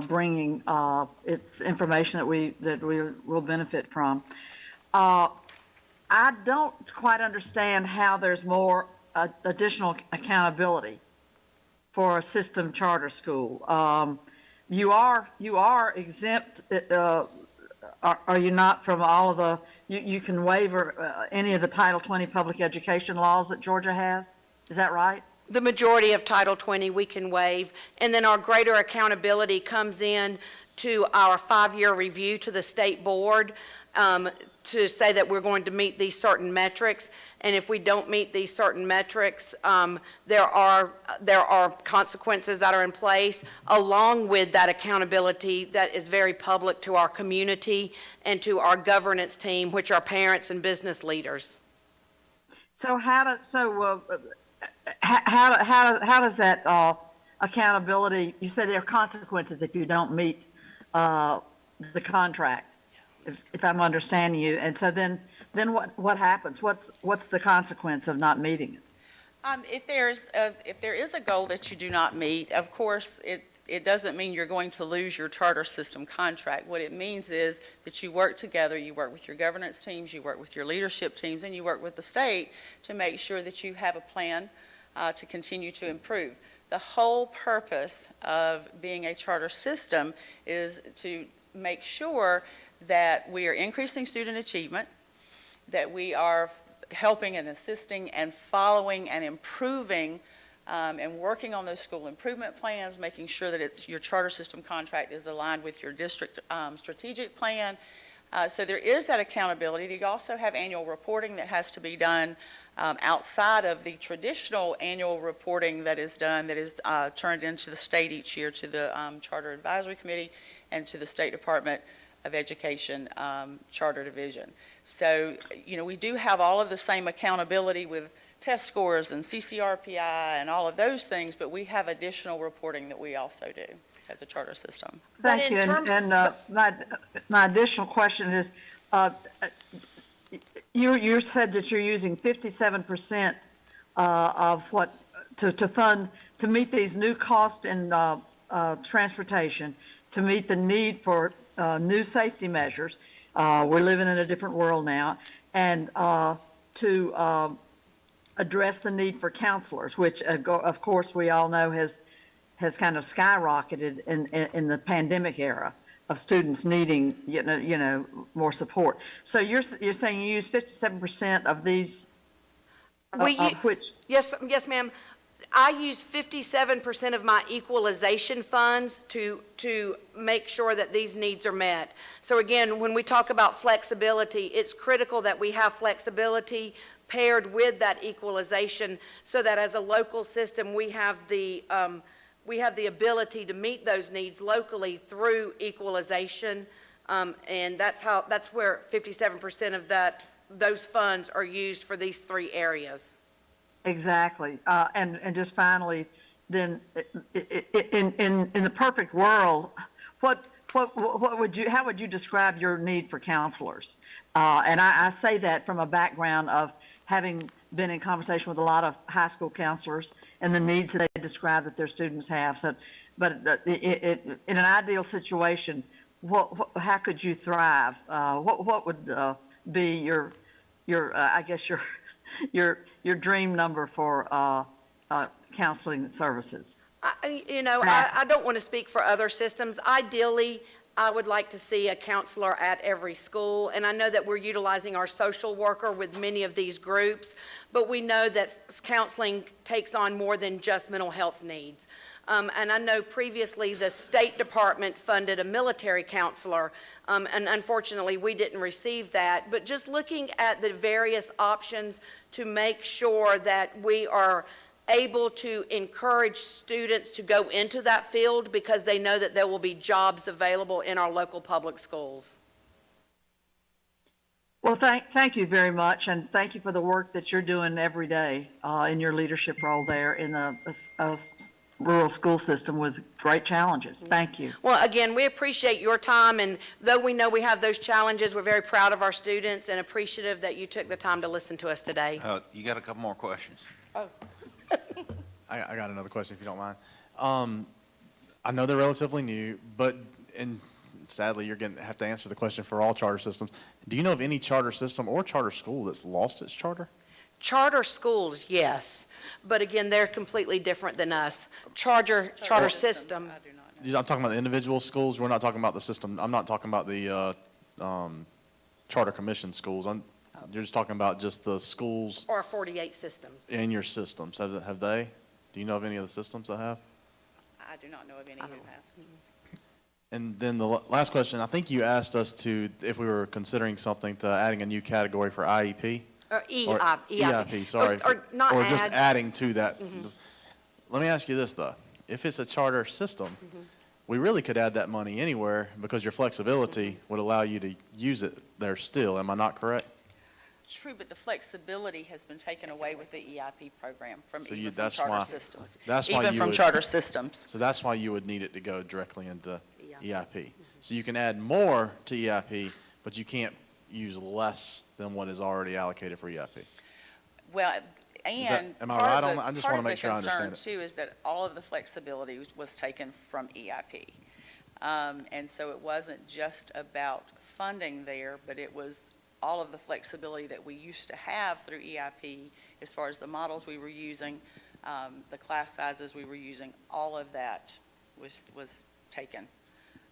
bringing. It's information that we will benefit from. I don't quite understand how there's more additional accountability for a system charter school. You are exempt, are you not, from all of the, you can waiver any of the Title 20 public education laws that Georgia has? Is that right? The majority of Title 20 we can waive, and then our greater accountability comes in to our 5-year review to the state board to say that we're going to meet these certain metrics, and if we don't meet these certain metrics, there are consequences that are in place, along with that accountability that is very public to our community and to our governance team, which are parents and business leaders. So how does that accountability, you said there are consequences if you don't meet the contract, if I'm understanding you, and so then what happens? What's the consequence of not meeting it? If there is a goal that you do not meet, of course, it doesn't mean you're going to lose your charter system contract. What it means is that you work together, you work with your governance teams, you work with your leadership teams, and you work with the state to make sure that you have a plan to continue to improve. The whole purpose of being a charter system is to make sure that we are increasing student achievement, that we are helping and assisting and following and improving and working on those school improvement plans, making sure that your charter system contract is aligned with your district strategic plan. So there is that accountability. You also have annual reporting that has to be done outside of the traditional annual reporting that is done, that is turned into the state each year to the Charter Advisory Committee and to the State Department of Education Charter Division. So, we do have all of the same accountability with test scores and CCRPI and all of those things, but we have additional reporting that we also do as a charter system. But Thank in you. terms- And my additional question is, you said that you're using 57% of what, to fund, to meet these new costs in transportation, to meet the need for new safety measures. We're living in a different world now. And to address the need for counselors, which, of course, we all know has kind of skyrocketed in the pandemic era of students needing, more support. So you're saying you use 57% of these, of which? Yes, ma'am. I use 57% of my equalization funds to make sure that these needs are met. So again, when we talk about flexibility, it's critical that we have flexibility paired with that equalization so that as a local system, we have the ability to meet those needs locally through equalization. And that's where 57% of those funds are used for these 3 areas. Exactly. And just finally, then, in the perfect world, how would you describe your need for counselors? And I say that from a background of having been in conversation with a lot of high school counselors and the needs that they describe that their students have. So, but in an ideal situation, how could you thrive? What would be your I guess your dream number for counseling services? I don't want to speak for other systems. Ideally, I would like to see a counselor at every school, and I know that we're utilizing our social worker with many of these groups, but we know that counseling takes on more than just mental health needs. And I know previously the State Department funded a military counselor, and unfortunately we didn't receive that. But just looking at the various options to make sure that we are able to encourage students to go into that field because they know that there will be jobs available in our local public schools. Well, thank you very much, and thank you for the work that you're doing every day in your leadership role there in a rural school system with great challenges. Thank you. Well, again, we appreciate your time, and though we know we have those challenges, we're very proud of our students and appreciative that you took the time to listen to us today. You got a couple more questions? I got another question if you don't mind. I know they're relatively new, but in sadly, you're going to have to answer the question for all charter systems. Do you know of any charter system or charter school that's lost its charter? Charter schools, yes, but again, they're completely different than us. Charter system, I do not know. I'm talking about the individual schools. We're not talking about the system. I'm not talking about the charter commission schools. You're just talking about just the schools or 48 systems. in your systems. Have they? Do you know of any of the systems that have? I do not know of any who have. And then the last question, I think you asked us if we were considering something to adding a new category for IEP. Or Or EIP, sorry. Or not Or just add, adding to that. Let me ask you this, though. If it's a charter system, we really could add that money anywhere because your flexibility would allow you to use it there still. Am I not correct? True, but the flexibility has been taken away with the EIP program from So even from that's charter why- systems. that's why Even you from would- charter systems. So that's why you would need it to go directly into EIP. EIP. So you can add more to EIP, but you can't use less than what is already allocated for EIP. Well, that- and am I part right of on the- that? I just part wanna of the make sure I understand concern, too, is that all of the flexibility was taken from EIP. And so it wasn't just about funding there, but it was all of the flexibility that we used to have through EIP, as far as the models we were using, the class sizes we were using, all of that was taken.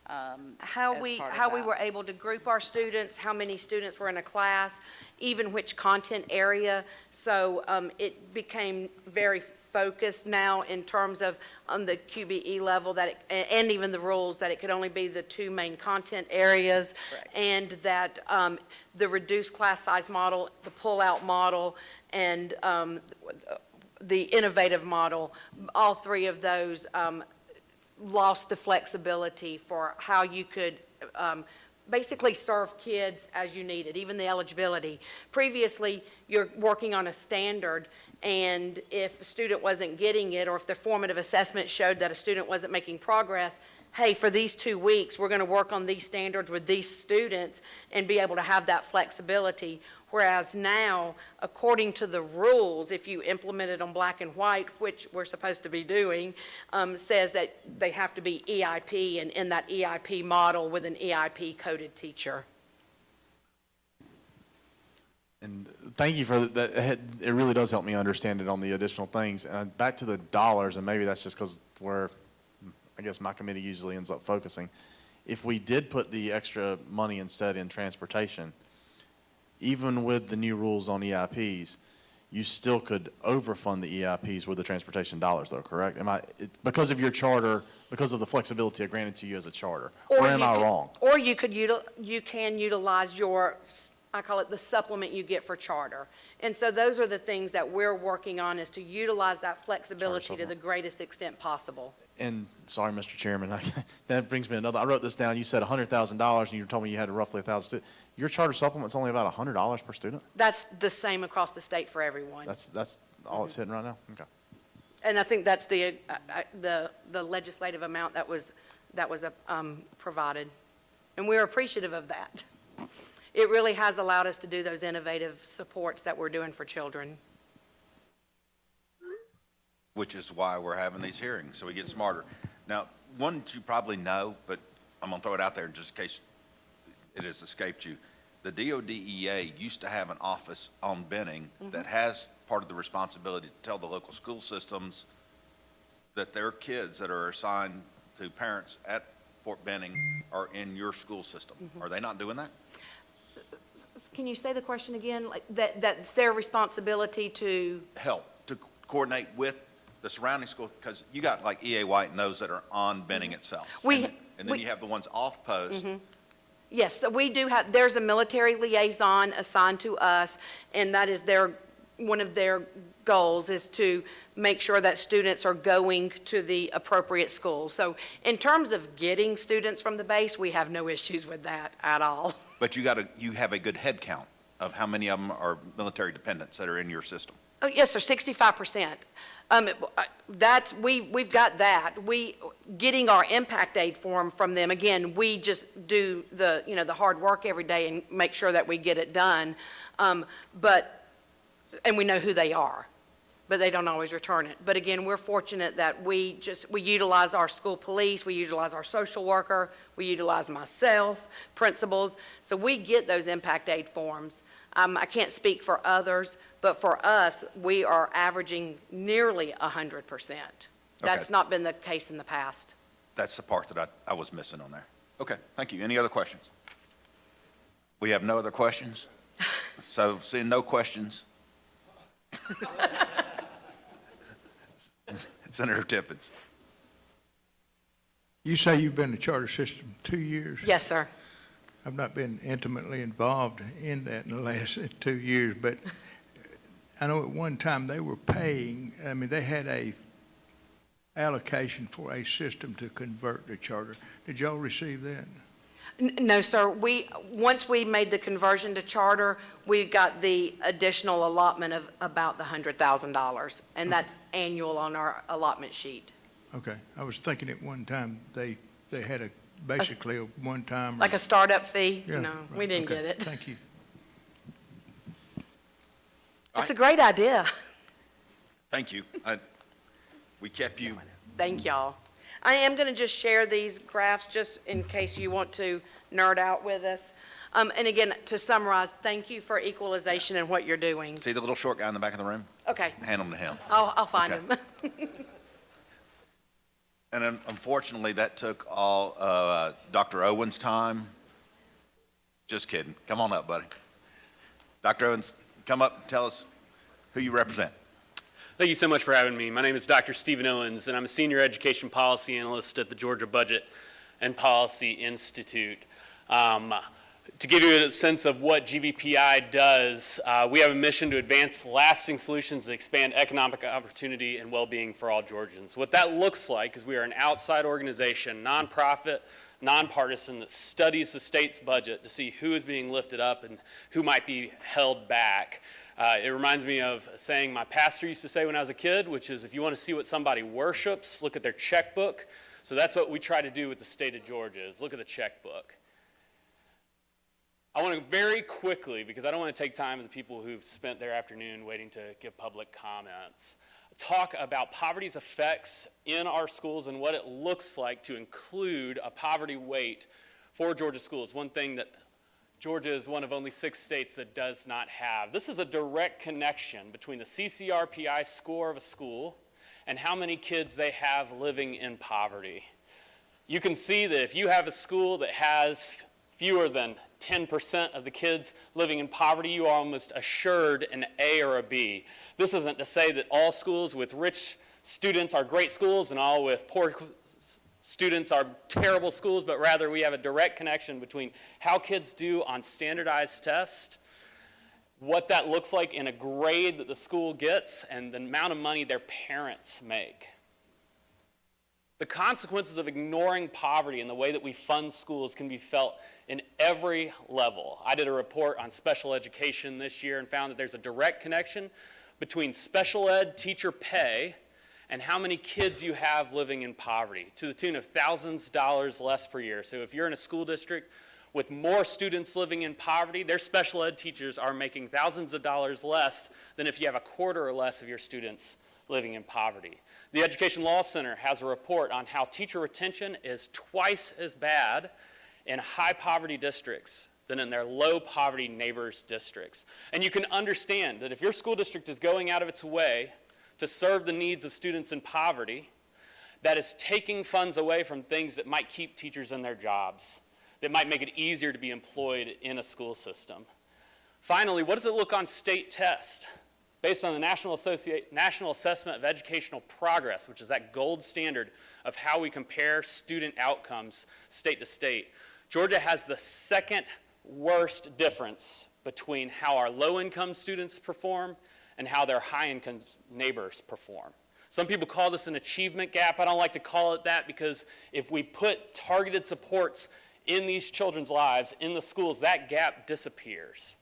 how as we, part of how we that. were able to group our students, how many students were in a class, even which content area. So it became very focused now in terms of on the QBE level and even the rules that it could only be the 2 main content areas. Correct. And that the reduced class size model, the pull-out model, and the innovative model, all 3 of those lost the flexibility for how you could basically serve kids as you needed, even the eligibility. Previously, you're working on a standard, and if a student wasn't getting it, or if the formative assessment showed that a student wasn't making progress, hey, for these 2 weeks, we're going to work on these standards with these students and be able to have that flexibility. Whereas now, according to the rules, if you implement it on black and white, which we're supposed to be doing, says that they have to be EIP and in that EIP model with an EIP coded teacher. And thank you for that. It really does help me understand it on the additional things. And back to the dollars, and maybe that's just because where I guess my committee usually ends up focusing. If we did put the extra money instead in transportation, even with the new rules on EIPs, you still could overfund the EIPs with the transportation dollars, though, correct? Because of your charter, because of the flexibility granted to you as a charter, or am I wrong? Or you can utilize your, I call it the supplement you get for charter. And so those are the things that we're working on, is to utilize that flexibility to the greatest extent possible. And, sorry, Mr. Chairman, that brings me I wrote this down. You said $100,000, and you told me you had roughly 1,000 students. Your charter supplement's only about $100 per student? That's the same across the state for everyone. That's all it's hitting right now? Okay. And I think that's the legislative amount that was provided. And we're appreciative of that. It really has allowed us to do those innovative supports that we're doing for children. Which is why we're having these hearings, so we get smarter. Now, one that you probably know, but I'm going to throw it out there just in case it has escaped you. The DODEA used to have an office on Benning that has part of the responsibility to tell the local school systems that their kids that are assigned to parents at Fort Benning are in your school system. Are they not doing that? Can you say the question again? Like that's their responsibility to, Help to coordinate with the surrounding school, because you got like EA White and those that are on Benning itself. And then you have the ones off post. yes, so we do have, there's a military liaison assigned to us, and that is one of their goals is to make sure that students are going to the appropriate school. So in terms of getting students from the base, we have no issues with that at all. But you have a good head count of how many of them are military dependents that are in your system. Oh, yes, sir, 65%. We've got that. Getting our impact aid form from them, again, we just do the hard work every day and make sure that we get it done. And we know who they are. but they don't always return it. But again, we're fortunate that we utilize our school police, we utilize our social worker, we utilize myself, principals, so we get those impact aid forms. I can't speak for others, but for us, we are averaging nearly 100%. That's not been the case in the past. That's the part that I was missing on there. Okay, thank you. Any other questions? We have no other questions? So seeing no questions. Senator Tippins. You say you've been in the charter system 2 years? Yes, sir. I've not been intimately involved in that in the last 2 years, but I know at one time they were paying, I mean, they had a allocation for a system to convert to charter. Did y'all receive that? No, sir. Once we made the conversion to charter, we got the additional allotment of about the $100,000, and that's annual on our allotment sheet. Okay. I was thinking at one time they had basically a one-time. Like a startup fee? Yeah, No, we right. didn't Okay. get it. Thank you. It's a great idea. Thank you. We kept you. Thank y'all. I am going to just share these graphs just in case you want to nerd out with us. And again, to summarize, thank you for equalization and what you're doing. See the little short guy in the back of the room? Okay, Hand them to him. I'll find Okay. him. And unfortunately, that took all Dr. Owen's time. Just kidding. Come on up, buddy. Dr. Owens, come up and tell us who you represent. Thank you so much for having me. My name is Dr. Stephen Owens, and I'm a senior education policy analyst at the Georgia Budget and Policy Institute. To give you a sense of what GBPI does, we have a mission to advance lasting solutions that expand economic opportunity and well-being for all Georgians. What that looks like is we are an outside organization, nonprofit, nonpartisan, that studies the state's budget to see who is being lifted up and who might be held back. It reminds me of a saying my pastor used to say when I was a kid, which is if you want to see what somebody worships, look at their checkbook. So that's what we try to do with the state of Georgia, is look at the checkbook. I want to very quickly, because I don't want to take time of the people who've spent their afternoon waiting to give public comments, talk about poverty's effects in our schools and what it looks like to include a poverty weight for Georgia schools, one thing that Georgia is one of only 6 states that does not have. This is a direct connection between the CCRPI score of a school and how many kids they have living in poverty. You can see that if you have a school that has fewer than 10% of the kids living in poverty, you are almost assured an A or a B. This isn't to say that all schools with rich students are great schools and all with poor students are terrible schools, but rather we have a direct connection between how kids do on standardized tests, what that looks like in a grade that the school gets, and the amount of money their parents make. The consequences of ignoring poverty and the way that we fund schools can be felt in every level. I did a report on special education this year and found that there's a direct connection between special ed teacher pay and how many kids you have living in poverty, to the tune of thousands of dollars less per year. So if you're in a school district with more students living in poverty, their special ed teachers are making thousands of dollars less than if you have a quarter or less of your students living in poverty. The Education Law Center has a report on how teacher retention is twice as bad in high poverty districts than in their low poverty neighbors districts. And you can understand that if your school district is going out of its way to serve the needs of students in poverty, that is taking funds away from things that might keep teachers in their jobs, that might make it easier to be employed in a school system. Finally, what does it look on state test? Based on the National Assessment of Educational Progress, which is that gold standard of how we compare student outcomes state to state, Georgia has the second worst difference between how our low-income students perform and how their high-income neighbors perform. Some people call this an achievement gap. I don't like to call it that because if we put targeted supports in these children's lives, in the schools, that gap disappears.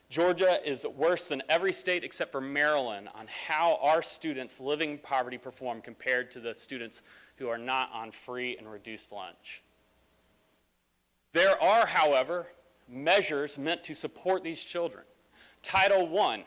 Georgia is worse than every state except for Maryland on how our students living in poverty perform compared to the students who are not on free and reduced lunch. There are, however, measures meant to support these children. Title I,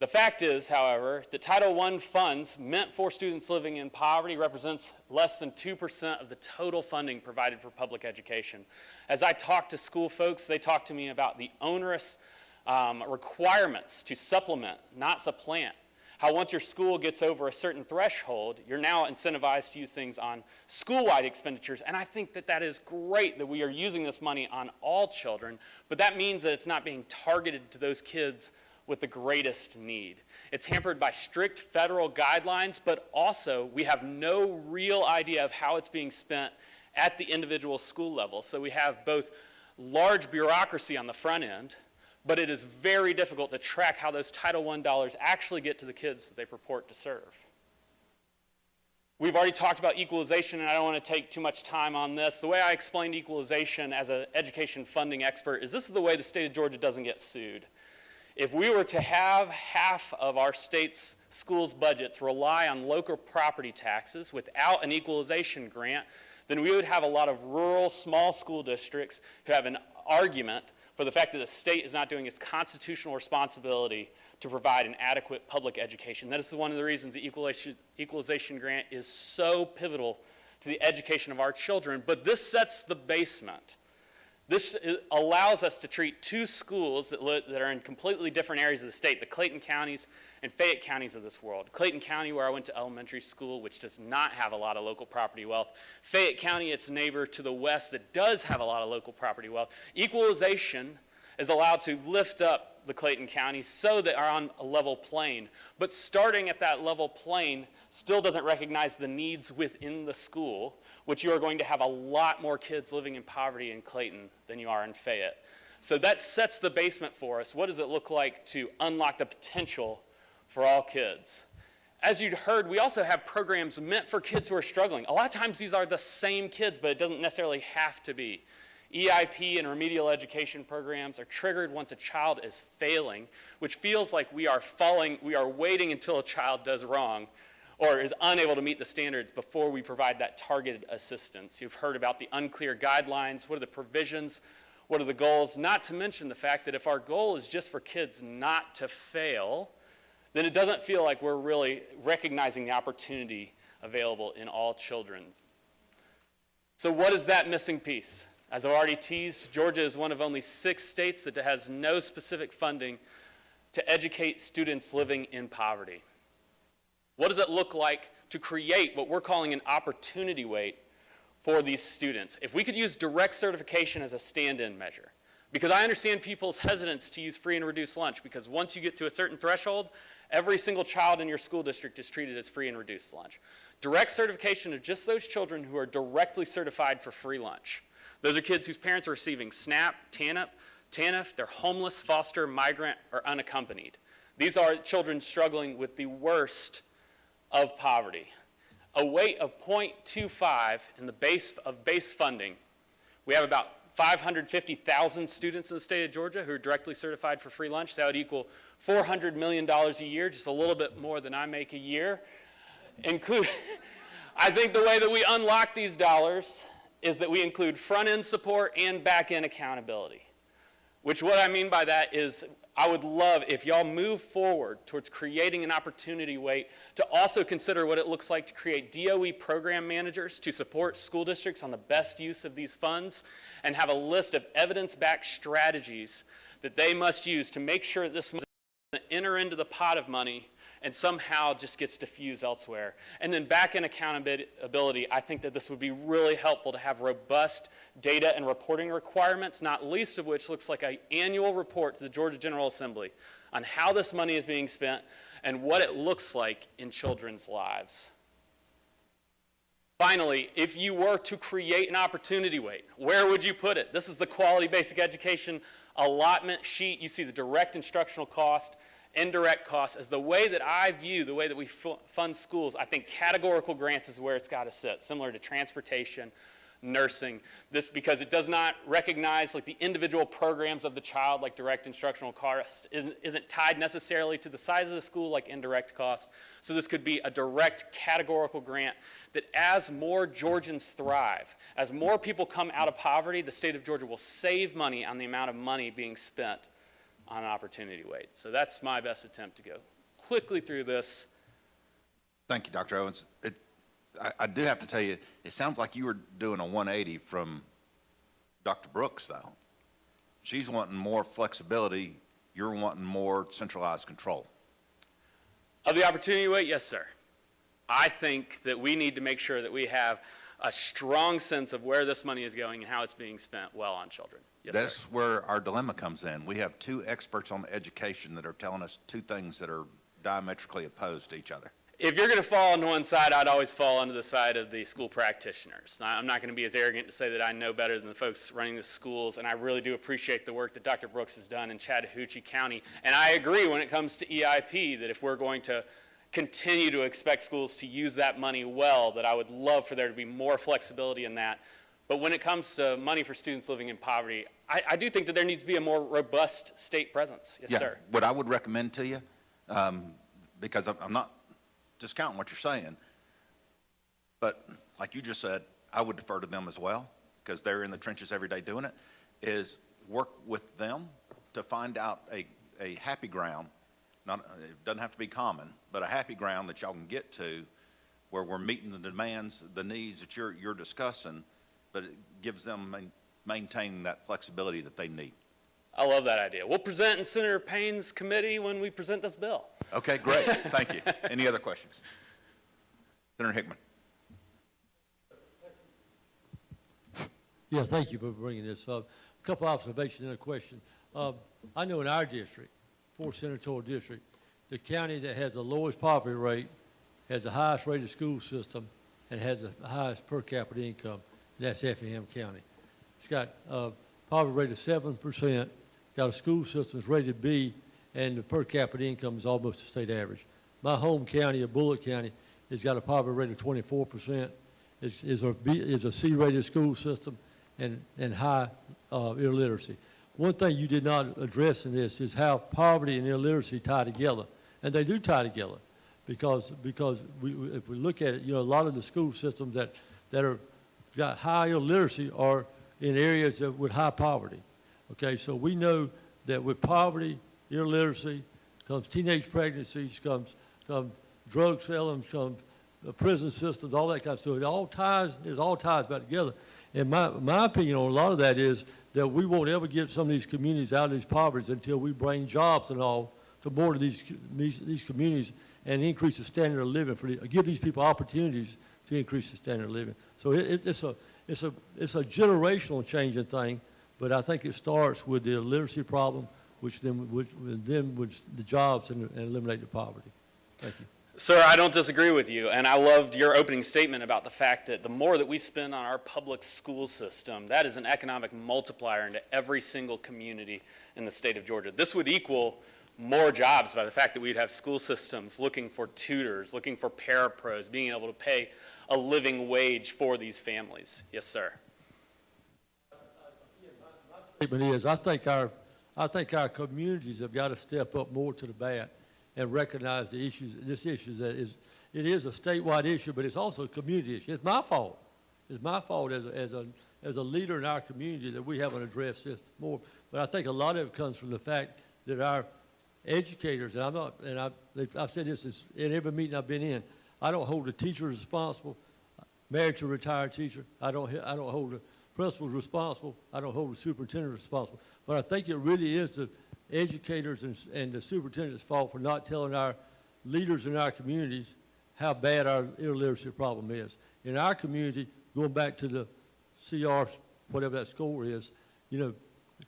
The fact is, however, that Title I funds meant for students living in poverty represents less than 2% of the total funding provided for public education. As I talk to school folks, they talk to me about the onerous requirements to supplement, not supplant. How once your school gets over a certain threshold, you're now incentivized to use things on school-wide expenditures. And I think that that is great that we are using this money on all children, but that means that it's not being targeted to those kids with the greatest need. It's hampered by strict federal guidelines, but also we have no real idea of how it's being spent at the individual school level. So we have both large bureaucracy on the front end, but it is very difficult to track how those Title I dollars actually get to the kids that they purport to serve. We've already talked about equalization, and I don't want to take too much time on this. The way I explained equalization as an education funding expert is this is the way the state of Georgia doesn't get sued. If we were to have half of our state's schools' budgets rely on local property taxes without an equalization grant, then we would have a lot of rural small school districts who have an argument for the fact that the state is not doing its constitutional responsibility to provide an adequate public education. That is one of the reasons the equalization grant is so pivotal to the education of our children. But this sets the basement. This allows us to treat two schools that are in completely different areas of the state, the Clayton counties and Fayette counties of this world. Clayton County, where I went to elementary school, which does not have a lot of local property wealth. Fayette County, its neighbor to the west, that does have a lot of local property wealth. Equalization is allowed to lift up the Clayton counties so they are on a level plane. But starting at that level plane still doesn't recognize the needs within the school, which you are going to have a lot more kids living in poverty in Clayton than you are in Fayette. So that sets the basement for us. What does it look like to unlock the potential for all kids? As you'd heard, we also have programs meant for kids who are struggling. A lot of times these are the same kids, but it doesn't necessarily have to be. EIP and remedial education programs are triggered once a child is failing, which feels like we are waiting until a child does wrong or is unable to meet the standards before we provide that targeted assistance. You've heard about the unclear guidelines. What are the provisions? What are the goals? Not to mention the fact that if our goal is just for kids not to fail, then it doesn't feel like we're really recognizing the opportunity available in all children. So what is that missing piece? As I've already teased, Georgia is one of only 6 states that has no specific funding to educate students living in poverty. What does it look like to create what we're calling an opportunity weight for these students? If we could use direct certification as a stand-in measure, because I understand people's hesitance to use free and reduced lunch, because once you get to a certain threshold, every single child in your school district is treated as free and reduced lunch. Direct certification of just those children who are directly certified for free lunch. Those are kids whose parents are receiving SNAP, TANF, they're homeless, foster, migrant, or unaccompanied. These are children struggling with the worst of poverty. A weight of 0.25 in the base funding. We have about 550,000 students in the state of Georgia who are directly certified for free lunch. That would equal $400 million a year, just a little bit more than I make a year. I think the way that we unlock these dollars is that we include front-end support and back-end accountability. Which what I mean by that is I would love if y'all move forward towards creating an opportunity weight to also consider what it looks like to create DOE program managers to support school districts on the best use of these funds and have a list of evidence-backed strategies that they must use to make sure that this money doesn't enter into the pot of money and somehow just gets diffused elsewhere. And then back-end accountability, I think that this would be really helpful to have robust data and reporting requirements, not least of which looks like an annual report to the Georgia General Assembly on how this money is being spent and what it looks like in children's lives. Finally, if you were to create an opportunity weight, where would you put it? This is the Quality Basic Education allotment sheet. You see the direct instructional cost, indirect costs. As the way that I view the way that we fund schools, I think categorical grants is where it's got to sit, similar to transportation, nursing. This because it does not recognize like the individual programs of the child, like direct instructional cost isn't tied necessarily to the size of the school like indirect cost. So this could be a direct categorical grant that as more Georgians thrive, as more people come out of poverty, the state of Georgia will save money on the amount of money being spent on an opportunity weight. So that's my best attempt to go quickly through this. Thank you, Dr. Owens. I do have to tell you, it sounds like you were doing a 180 from Dr. Brooks, though. She's wanting more flexibility, you're wanting more centralized control. Of the opportunity weight, yes, sir. I think that we need to make sure that we have a strong sense of where this money is going and how it's being spent well on children. Yes, That's sir. where our dilemma comes in. We have two experts on education that are telling us two things that are diametrically opposed to each other. If you're going to fall on one side, I'd always fall onto the side of the school practitioners. I'm not going to be as arrogant to say that I know better than the folks running the schools, and I really do appreciate the work that Dr. Brooks has done in Chattahoochee County. And I agree when it comes to EIP that if we're going to continue to expect schools to use that money well, that I would love for there to be more flexibility in that. But when it comes to money for students living in poverty, I do think that there needs to be a more robust state presence. Yes, Yeah, sir. what I would recommend to you, because I'm not discounting what you're saying, but like you just said, I would defer to them as well, because they're in the trenches every day doing it, is work with them to find out a happy ground. It doesn't have to be common, but a happy ground that y'all can get to where we're meeting the demands, the needs that you're discussing, but it gives them maintaining that flexibility that they need. I love that idea. We'll present in Senator Payne's committee when we present this bill. Okay, great. Thank you. Any other questions? Senator Hickman. Yeah, thank you for bringing this up. A couple observations and a question. I know in our district, 4th Senatorial District, the county that has the lowest poverty rate, has the highest rated school system, and has the highest per capita income, and that's Effingham County. It's got a poverty rate of 7%, got a school system that's rated B, and the per capita income is almost the state average. My home county of Bullock County has got a poverty rate of 24%, is a C-rated school system, and high illiteracy. One thing you did not address in this is how poverty and illiteracy tie together, and they do tie together, because if we look at it, a lot of the school systems that are got high illiteracy are in areas with high poverty. Okay, so we know that with poverty, illiteracy, comes teenage pregnancies, comes drug selling, comes prison systems, all that kind of stuff. It all ties back together. And my opinion on a lot of that is that we won't ever get some of these communities out of these poverties until we bring jobs and all to more of these communities and increase the standard of living give these people opportunities to increase the standard of living. So it's a generational changing thing, but I think it starts with the literacy problem, which then would the jobs and eliminate the poverty. Thank you. Sir, I don't disagree with you, and I loved your opening statement about the fact that the more that we spend on our public school system, that is an economic multiplier into every single community in the state of Georgia. This would equal more jobs by the fact that we'd have school systems looking for tutors, looking for parapros, being able to pay a living wage for these families. Yes, sir. Statement is, I think our communities have got to step up more to the bat and recognize the issues. This issue it is a statewide issue, but it's also a community issue. It's my fault. It's my fault as a leader in our community that we haven't addressed this more. But I think a lot of it comes from the fact that our educators, I've said this in every meeting I've been in. I don't hold the teachers responsible, married to a retired teacher. I don't hold the principals responsible. I don't hold the superintendent responsible. But I think it really is the educators and the superintendent's fault for not telling our leaders in our communities how bad our illiteracy problem is. In our community, going back to the CR, whatever that score is, the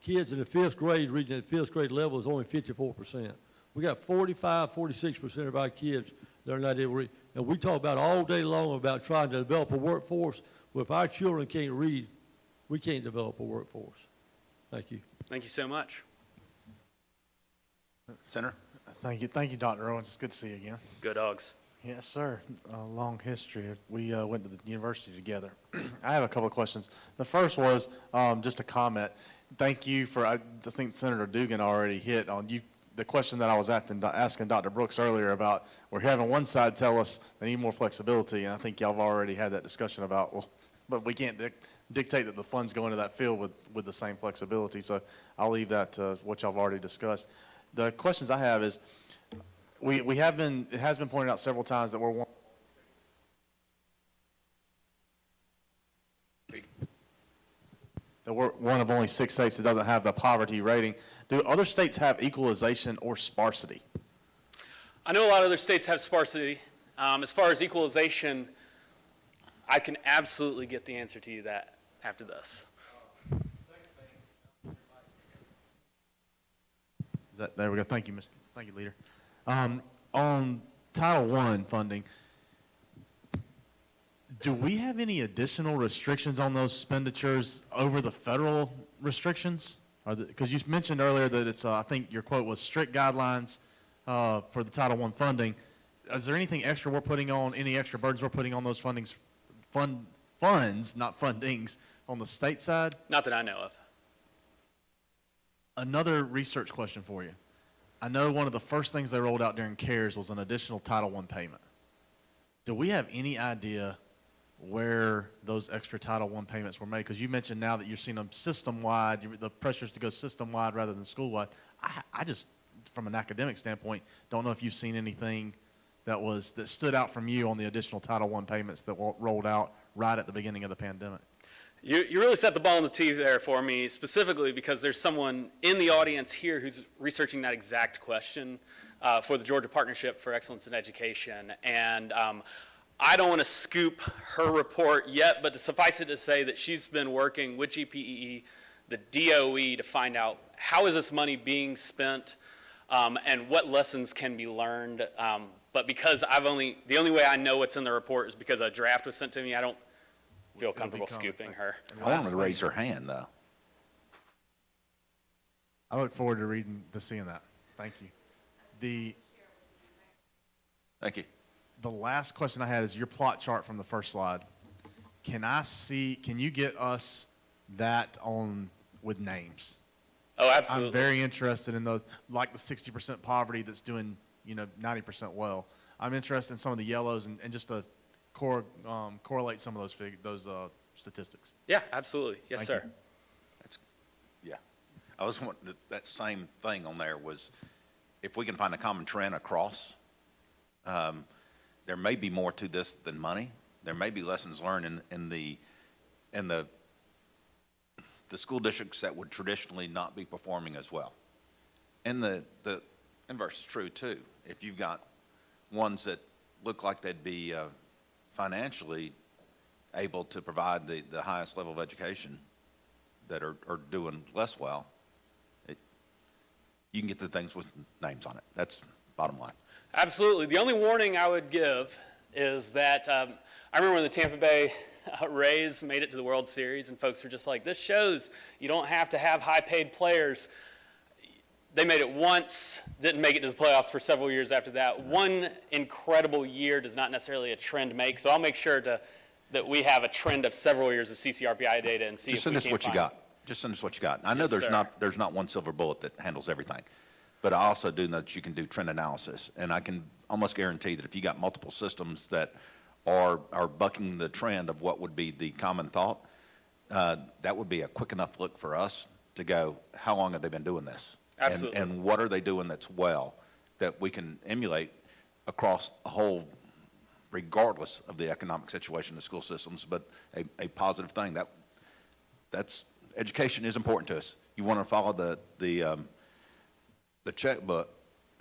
kids in the 5th grade reading at 5th grade level is only 54%. We got 46% of our kids that are not able to read. And we talk about all day long about trying to develop a workforce. Well, if our children can't read, we can't develop a workforce. Thank you. Thank you so much. Senator? Thank you, Dr. Owens. It's good to see you again. Go Dogs. Yes, sir. A long history. We went to the university together. I have a couple of questions. The first was just a comment. Thank you for, I think Senator Dugan already hit on the question that I was asking Dr. Brooks earlier about we're having one side tell us they need more flexibility, and I think y'all have already had that discussion about, well, but we can't dictate that the funds go into that field with the same flexibility. So I'll leave that to what y'all have already discussed. The questions I have is, we have been, it has been pointed out several times that we're one. That we're one of only 6 states that doesn't have the poverty rating. Do other states have equalization or sparsity? I know a lot of other states have sparsity. As far as equalization, I can absolutely get the answer to you that after this. There we go. Thank you, thank you, Leader. On Title I funding, do we have any additional restrictions on those expenditures over the federal restrictions? Because you mentioned earlier that it's, I think your quote was strict guidelines for the Title I funding. Is there anything extra we're putting on, any extra burdens we're putting on those funds, not fundings, on the state side? Not that I know of. Another research question for you. I know one of the first things they rolled out during CARES was an additional Title I payment. Do we have any idea where those extra Title I payments were made? Because you mentioned now that you're seeing them system-wide, the pressures to go system-wide rather than school-wide. I just, from an academic standpoint, don't know if you've seen anything that stood out from you on the additional Title I payments that rolled out right at the beginning of the pandemic. You really set the ball on the tee there for me, specifically because there's someone in the audience here who's researching that exact question for the Georgia Partnership for Excellence in Education. And I don't want to scoop her report yet, but to suffice it to say that she's been working with GPEE, the DOE, to find out how is this money being spent and what lessons can be learned. But because the only way I know what's in the report is because a draft was sent to me, I don't feel comfortable scooping her. I want her to raise her hand, though. I look forward to seeing that. Thank you. Thank you. The last question I had is your plot chart from the first slide. Can you get us that with names? Oh, absolutely. I'm very interested in those, like the 60% poverty that's doing, 90% well. I'm interested in some of the yellows and just to correlate some of those statistics. Yeah, absolutely. Yes, Thank sir. Yeah. I was wanting that same thing on there was if we can find a common trend across, there may be more to this than money. There may be lessons learned in the school districts that would traditionally not be performing as well. And the inverse is true too. If you've got ones that look like they'd be financially able to provide the highest level of education that are doing less well, you can get the things with names on it. That's bottom line. Absolutely. The only warning I would give is that I remember when the Tampa Bay Rays made it to the World Series and folks were just like, this shows you don't have to have high-paid players. They made it once, didn't make it to the playoffs for several years after that. One incredible year does not necessarily a trend make, so I'll make sure that we have a trend of several years of CCRPI data and see Just if we send us can what you find got. Just send us what you got. I know Yes, sir. there's not one silver bullet that handles everything, but I also do know that you can do trend analysis, and I can almost guarantee that if you got multiple systems that are bucking the trend of what would be the common thought, that would be a quick enough look for us to go, how long have they been doing this? Absolutely. And what are they doing that's well that we can emulate across a whole, regardless of the economic situation of the school systems, but a positive thing. That's education is important to us. You want to follow the checkbook,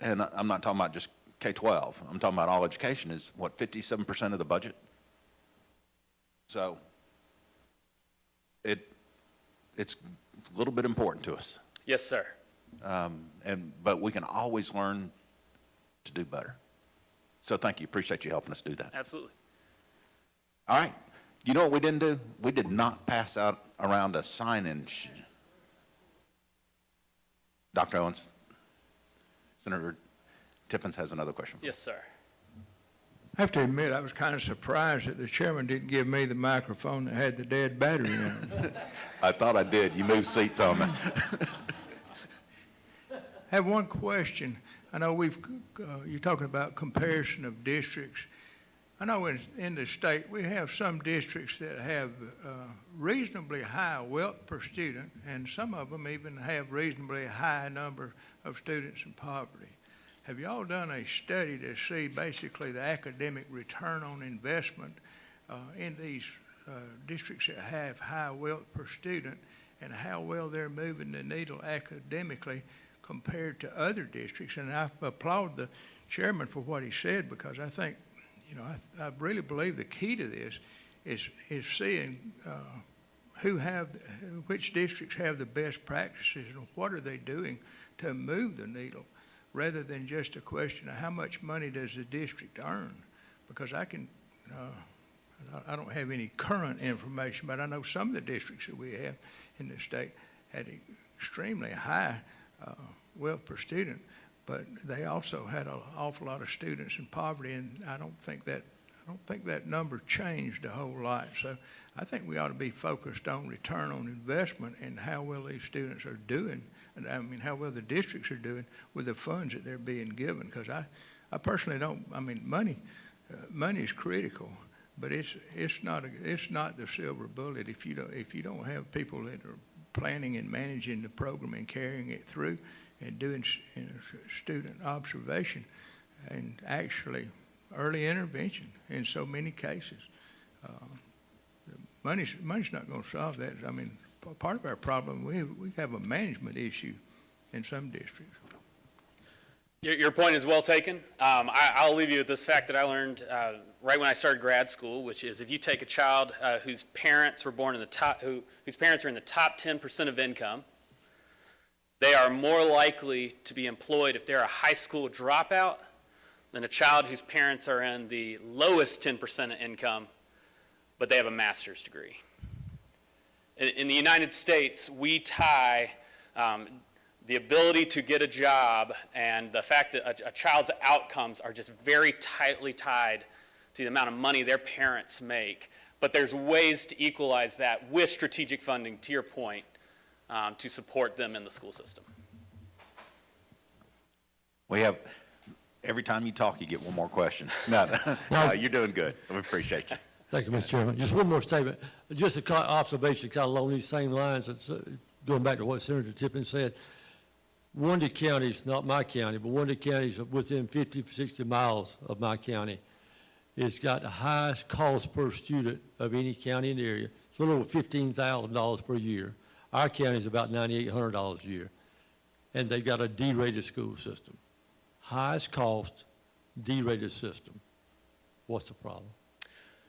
and I'm not talking about just K-12. I'm talking about all education is, 57% of the budget? So it's a little bit important to us. Yes, sir. But we can always learn to do better. So thank you. Appreciate you helping us do that. Absolutely. All right. You know what we didn't do? We did not pass out around a sign-in. Dr. Owens, Senator Tippins has another question. Yes, sir. I have to admit, I was kind of surprised that the chairman didn't give me the microphone that had the dead battery in it. I thought I did. You moved seats on me. I have one question. I know you're talking about comparison of districts. I know in the state, we have some districts that have reasonably high wealth per student, and some of them even have reasonably high number of students in poverty. have y'all done a study to see basically the academic return on investment in these districts that have high wealth per student, and how well they're moving the needle academically compared to other districts? And I applaud the chairman for what he said, because I think, you know, I really believe the key to this is seeing which districts have the best practices and what are they doing to move the needle, rather than just a question of how much money does the district earn. Because I don't have any current information, but I know some of the districts that we have in the state had extremely high wealth per student, but they also had an awful lot of students in poverty, and I don't think that number changed a whole lot. So I think we ought to be focused on return on investment and how well these students are doing, and I mean how well the districts are doing with the funds that they're being given. Because I personally don't. I mean, money is critical, but it's not the silver bullet if you don't have people that are planning and managing the program and carrying it through and doing student observation and actually early intervention in so many cases. Money's not going to solve that. I mean, part of our problem, we have a management issue in some districts. Your point is well taken. I'll leave you with this fact that I learned right when I started grad school, which is if you take a child whose parents were born in the top, whose parents are in the top 10% of income, they are more likely to be employed if they're a high school dropout than a child whose parents are in the lowest 10% of income, but they have a master's degree. In the United States, we tie the ability to get a job and the fact that a child's outcomes are just very tightly tied to the amount of money their parents make. But there's ways to equalize that with strategic funding, to your point, to support them in the school system. We have, every time you talk, you get one more question. No, you're doing good. We appreciate you. Thank you, Mr. Chairman. Just one more statement, just an observation kind of along these same lines, going back to what Senator Tippin said. One of the counties, not my county, but one of the counties within 50, 60 miles of my county, it's got the highest cost per student of any county in the area. It's a little over $15,000 per year. Our county is about $9,800 a year. And they've got a D-rated school system. Highest cost, D-rated system. What's the problem?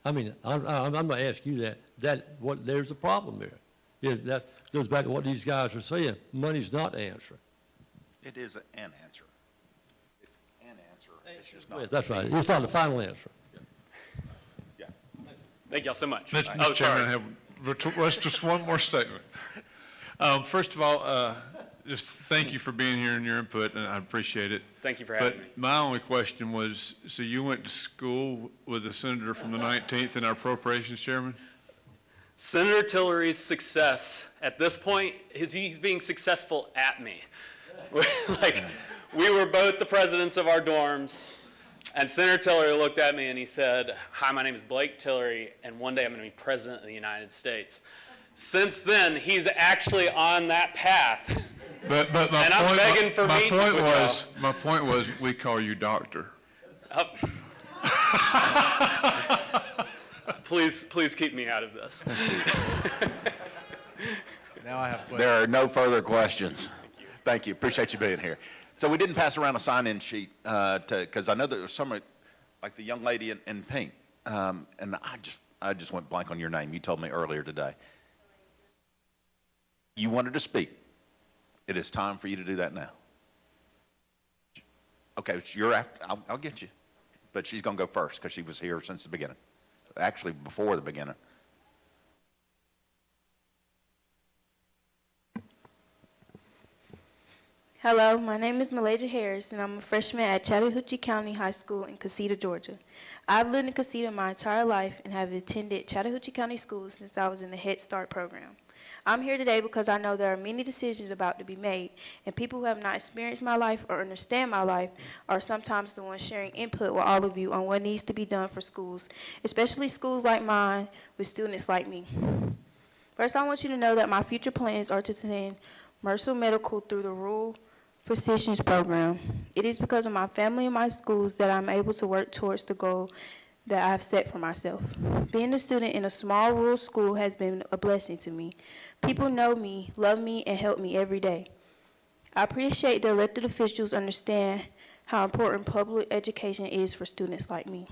I mean, I'm going to ask you that. There's a problem there. Yeah, that goes back to what these guys are saying. Money's not the answer. It is an answer. It's an answer. It's just Yeah, not. that's right. It's not the final answer. Yeah. Thank y'all so much. Mr. Chairman, I have just one more statement. First of all, just thank you for being here and your input, and I appreciate it. Thank you for having me. But my only question was, so you went to school with a senator from the 19th and our appropriations chairman? Senator Tillery's success at this point is he's being successful at me. Like, we were both the presidents of our dorms, and Senator Tillery looked at me and he said, "Hi, my name is Blake Tillery, and one day I'm going to be president of the United States." Since then, he's actually on that path. But my And I'm begging for meetings with y'all. My point was, we call you doctor. Please keep me out of this. Now I have questions. There are no further questions. Thank you. Appreciate you being here. So we didn't pass around a sign-in sheet because I know that there's some, like the young lady in pink, and I just went blank on your name. You told me earlier today. You wanted to speak. It is time for you to do that now. Okay, you're after, I'll get you. But she's going to go first because she was here since the beginning. Actually, before the beginning. Hello, my name is Malaysia Harris, and I'm a freshman at Chattahoochee County High School in Casita, Georgia. I've lived in Casita my entire life and have attended Chattahoochee County Schools since I was in the Head Start program. I'm here today because I know there are many decisions about to be made, and people who have not experienced my life or understand my life are sometimes the ones sharing input with all of you on what needs to be done for schools, especially schools like mine with students like me. First, I want you to know that my future plans are to attend Mercer Medical through the rural Physicians Program. It is because of my family and my schools that I'm able to work towards the goal that I've set for myself. Being a student in a small rural school has been a blessing to me. People know me, love me, and help me every day. I appreciate the elected officials understand how important public education is for students like me.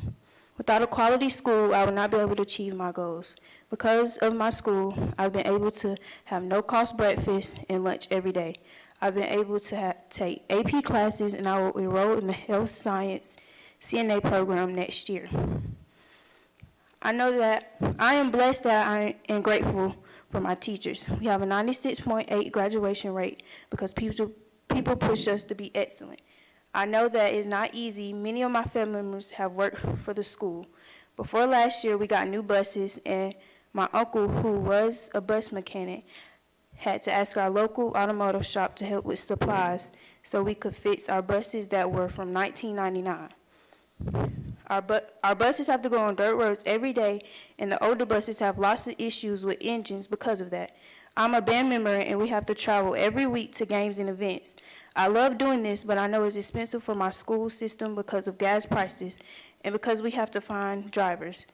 Without a quality school, I would not be able to achieve my goals. Because of my school, I've been able to have no-cost breakfast and lunch every day. I've been able to take AP classes, and I will enroll in the health science CNA program next year. I know that I am blessed that I am grateful for my teachers. We have a 96.8 graduation rate because people push us to be excellent. I know that it's not easy. Many of my family members have worked for the school. Before last year, we got new buses, and my uncle, who was a bus mechanic, had to ask our local automotive shop to help with supplies so we could fix our buses that were from 1999. Our buses have to go on dirt roads every day, and the older buses have lots of issues with engines because of that. I'm a band member, and we have to travel every week to games and events. I love doing this, but I know it's expensive for my school system because of gas prices and because we have to find drivers.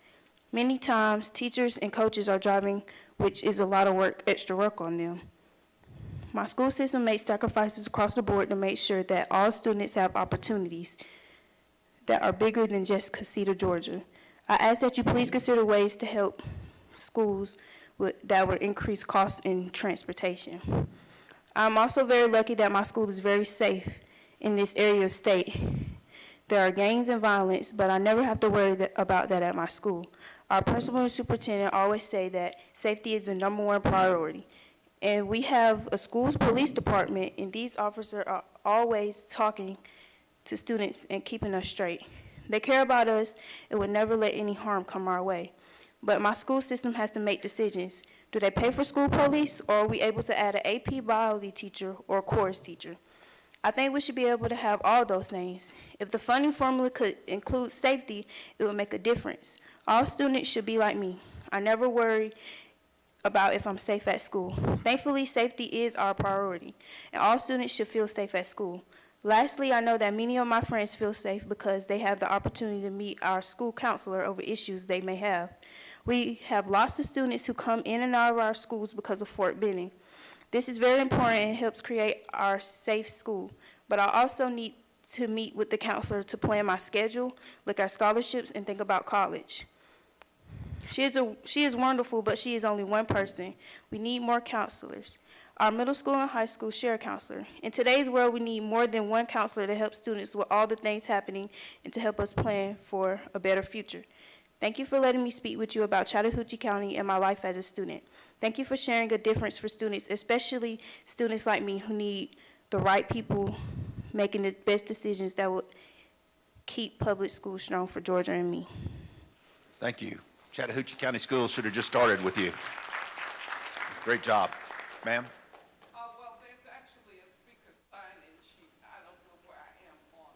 Many times, teachers and coaches are driving, which is a lot of work, extra work on them. My school system makes sacrifices across the board to make sure that all students have opportunities that are bigger than just Casita, Georgia. I ask that you please consider ways to help schools that will increase costs in transportation. I'm also very lucky that my school is very safe in this area of state. There are gangs and violence, but I never have to worry about that at my school. Our principal and superintendent always say that safety is the #1 priority. And we have a school's police department, and these officers are always talking to students and keeping us straight. They care about us and would never let any harm come our way. But my school system has to make decisions. Do they pay for school police, or are we able to add an AP biology teacher or a chorus teacher? I think we should be able to have all those things. If the funding formula could include safety, it would make a difference. All students should be like me. I never worry about if I'm safe at school. Thankfully, safety is our priority, and all students should feel safe at school. Lastly, I know that many of my friends feel safe because they have the opportunity to meet our school counselor over issues they may have. We have lots of students who come in and out of our schools because of Fort Benning. This is very important and helps create our safe school. But I also need to meet with the counselor to plan my schedule, look at scholarships, and think about college. She is wonderful, but she is only one person. We need more counselors. Our middle school and high school share a counselor. In today's world, we need more than one counselor to help students with all the things happening and to help us plan for a better future. Thank you for letting me speak with you about Chattahoochee County and my life as a student. Thank you for sharing a difference for students, especially students like me who need the right people making the best decisions that will keep public schools strong for Georgia and me. Thank you. Chattahoochee County Schools should have just started with you. Great job. Ma'am? Well, there's actually a speaker sign-in sheet. I don't know where I am on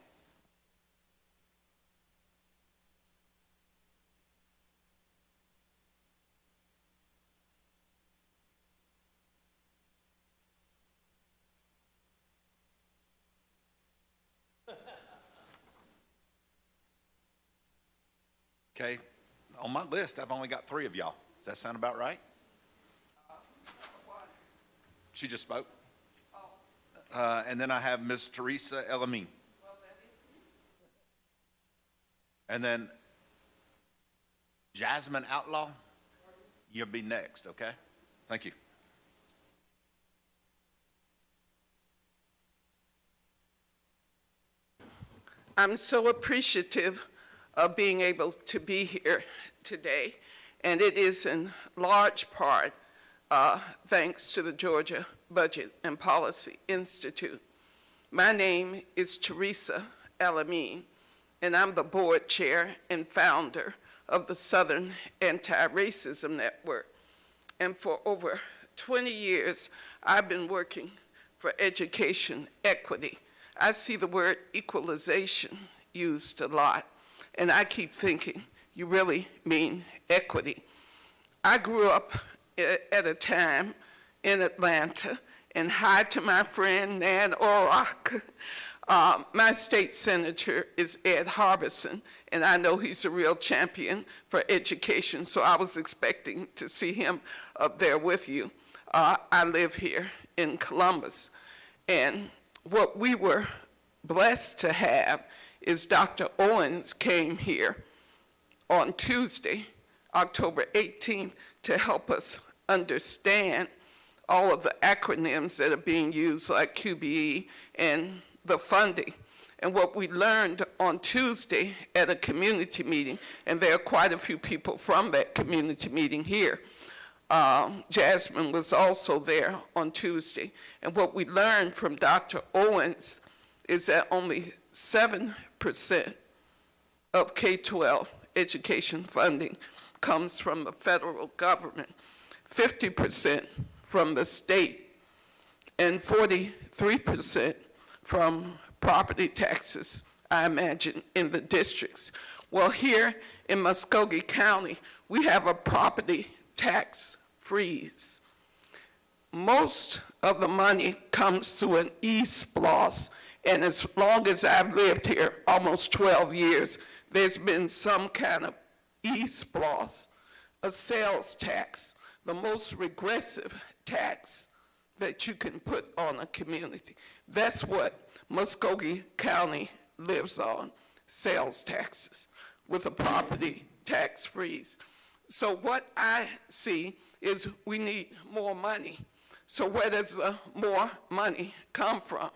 it. Okay. On my list, I've only got 3 of y'all. Does that sound about right? She just spoke. And then I have Ms. Teresa Elamine. Well, that is me. And then Jasmine Outlaw, you'll be next, okay? Thank you. I'm so appreciative of being able to be here today, and it is in large part thanks to the Georgia Budget and Policy Institute. My name is Teresa Elamine, and I'm the board chair and founder of the Southern Anti-Racism Network. And for over 20 years, I've been working for education equity. I see the word equalization used a lot, and I keep thinking, you really mean equity. I grew up at a time in Atlanta, And hi to my friend Nan Orrock. My state senator is Ed Harbison, and I know he's a real champion for education, so I was expecting to see him up there with you. I live here in Columbus, and what we were blessed to have is Dr. Owens came here on Tuesday, October 18th, to help us understand all of the acronyms that are being used, like QBE and the funding. And what we learned on Tuesday at a community meeting, and there are quite a few people from that community meeting here. Jasmine was also there on Tuesday. And what we learned from Dr. Owens is that only 7% of K-12 education funding comes from the federal government, 50% from the state, and 43% from property taxes, I imagine, in the districts. Well, here in Muskogee County, we have a property tax freeze. Most of the money comes through an e-SPLOS, and as long as I've lived here, almost 12 years, there's been some kind of e-SPLOS, a sales tax, the most regressive tax that you can put on a community. That's what Muskogee County lives on, sales taxes with a property tax freeze. So what I see is we need more money. So where does the more money come from?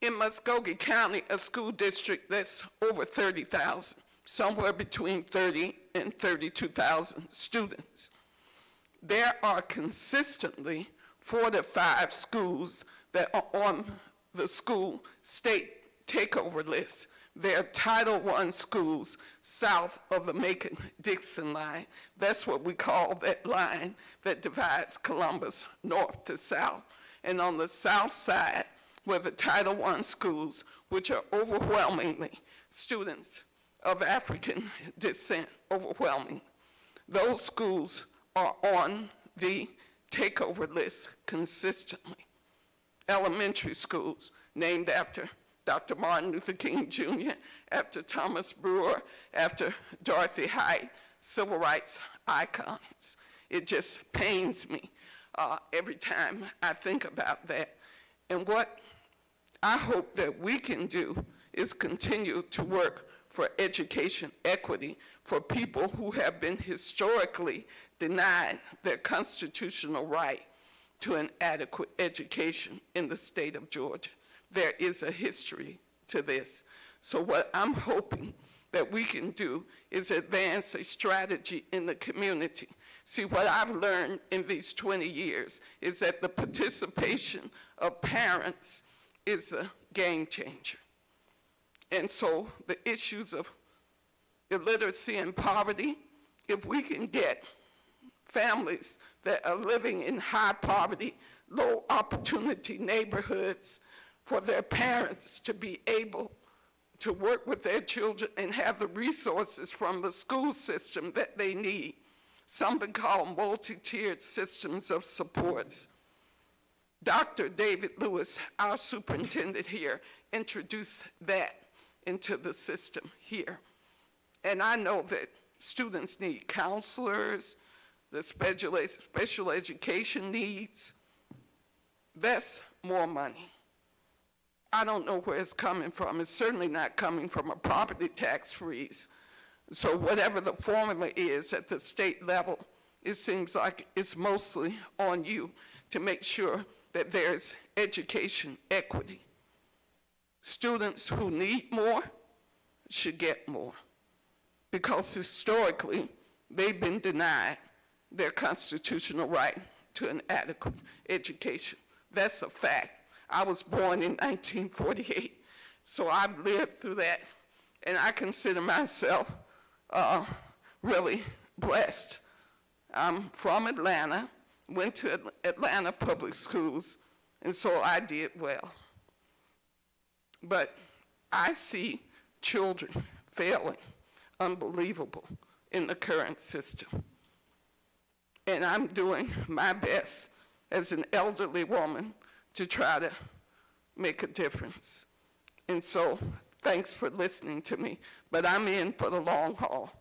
In Muskogee County, a school district that's over 30,000, somewhere between 30 and 32,000 students. There are consistently 4 to 5 schools that are on the school state takeover list. They're Title I schools south of the Macon-Dixon line. That's what we call that line that divides Columbus north to south. And on the south side were the Title I schools, which are overwhelmingly students of African descent, overwhelming. Those schools are on the takeover list consistently. Elementary schools named after Dr. Martin Luther King Jr., after Thomas Brewer, after Dorothy Height, civil rights icons. It just pains me every time I think about that. And what I hope that we can do is continue to work for education equity for people who have been historically denied their constitutional right to an adequate education in the state of Georgia. There is a history to this. So what I'm hoping that we can do is advance a strategy in the community. See, what I've learned in these 20 years is that the participation of parents is a game changer. And so the issues of illiteracy and poverty, if we can get families that are living in high poverty, low opportunity neighborhoods for their parents to be able to work with their children and have the resources from the school system that they need, something called multi-tiered systems of supports. Dr. David Lewis, our superintendent here, introduced that into the system here. And I know that students need counselors, the special education needs. That's more money. I don't know where it's coming from. It's certainly not coming from a property tax freeze. So whatever the formula is at the state level, it seems like it's mostly on you to make sure that there's education equity. Students who need more should get more, because historically they've been denied their constitutional right to an adequate education. That's a fact. I was born in 1948, so I've lived through that, and I consider myself really blessed. I'm from Atlanta, went to Atlanta public schools, and so I did well. But I see children failing, unbelievable, in the current system. And I'm doing my best as an elderly woman to try to make a difference. And so, thanks for listening to me, but I'm in for the long haul.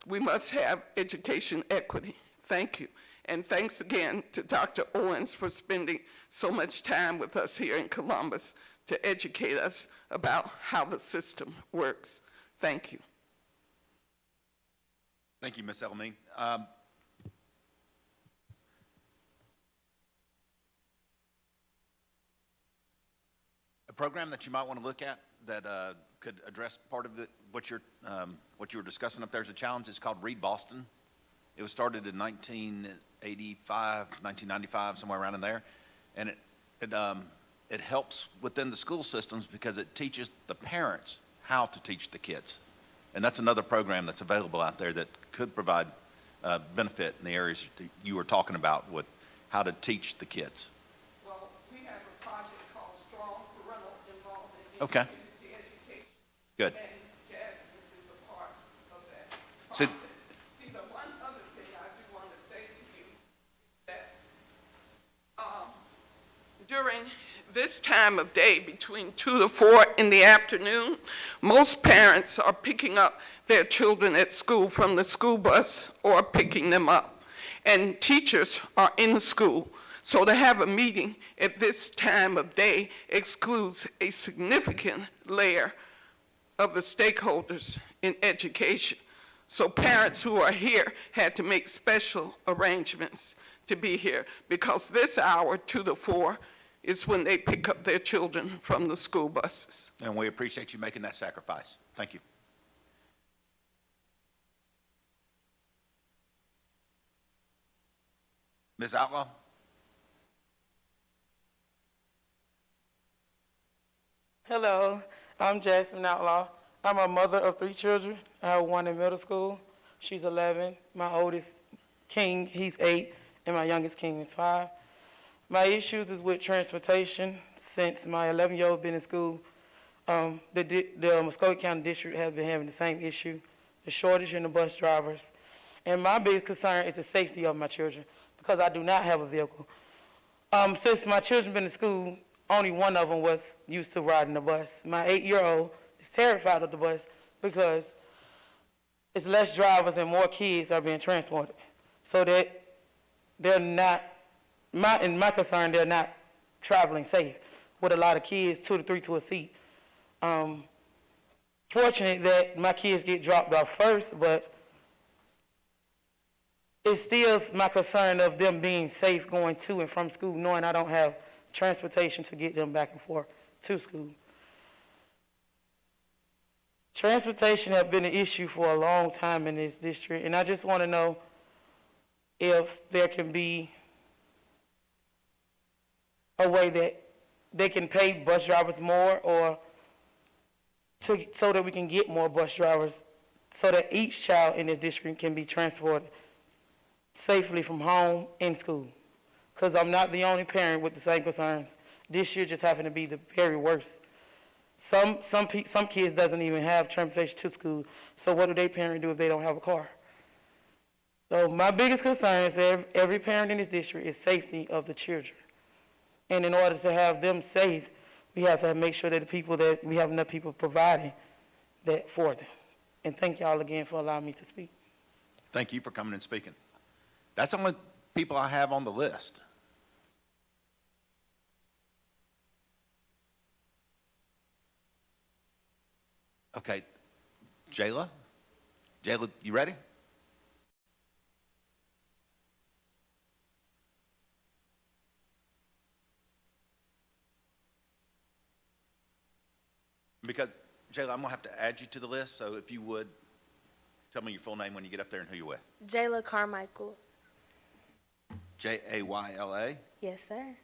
We must have education equity. Thank you. And thanks again to Dr. Owens for spending so much time with us here in Columbus to educate us about how the system works. Thank you. Thank you, Ms. Elamine. A program that you might want to look at that could address part of what you were discussing up there as a challenge is called Read Boston. It was started in 1985, 1995, somewhere around in there, and it helps within the school systems because it teaches the parents how to teach the kids. And that's another program that's available out there that could provide benefit in the areas that you were talking about with how to teach the kids. Well, we have a project called Strong Parental Involvement in Okay. Community Education. Good. And Jasmine is a part of that So- process. See, the one other thing I do want to say to you is that during this time of day, between 2 to 4 in the afternoon, most parents are picking up their children at school from the school bus or picking them up. And teachers are in school. So to have a meeting at this time of day excludes a significant layer of the stakeholders in education. So parents who are here had to make special arrangements to be here because this hour, 2 to 4, is when they pick up their children from the school buses. And we appreciate you making that sacrifice. Thank you. Ms. Outlaw? Hello, I'm Jasmine Outlaw. I'm a mother of 3 children. I have one in middle school. She's 11. My oldest King, he's 8, and my youngest King is 5. My issues is with transportation. Since my 11-year-old been in school, the Muskogee County District has been having the same issue, the shortage in the bus drivers. And my biggest concern is the safety of my children, because I do not have a vehicle. Since my children been in school, only one of them was used to riding the bus. My 8-year-old is terrified of the bus because it's less drivers and more kids are being transported. So that they're not, in my concern, they're not traveling safe with a lot of kids, 2 to 3 to a seat. Fortunate that my kids get dropped off first, but it's still my concern of them being safe going to and from school, knowing I don't have transportation to get them back and forth to school. Transportation has been an issue for a long time in this district, and I just want to know if there can be a way that they can pay bus drivers more, or so that we can get more bus drivers, so that each child in this district can be transported safely from home and school. Because I'm not the only parent with the same concerns. This year just happened to be the very worst. Some kids doesn't even have transportation to school, so what do they parent do if they don't have a car? So my biggest concern is that every parent in this district is safety of the children. And in order to have them safe, we have to make sure that we have enough people providing that for them. And thank y'all again for allowing me to speak. Thank you for coming and speaking. That's the only people I have on the list. Okay, Jayla? Jayla, you ready? Because, Jayla, I'm going to have to add you to the list, so if you would, tell me your full name when you get up there and who you're with. Jayla Carmichael. Jayla? Yes, sir.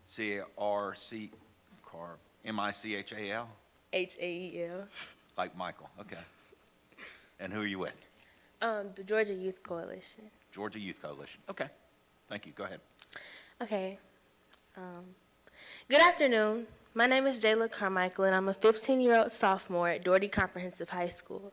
C-A-R-C, M-I-C-H-A-L? Hael. Like Michael, okay. And who are you with? The Georgia Youth Coalition. Georgia Youth Coalition. Okay, thank you. Go ahead. Okay. Good afternoon. My name is Jayla Carmichael, and I'm a 15-year-old sophomore at Doherty Comprehensive High School.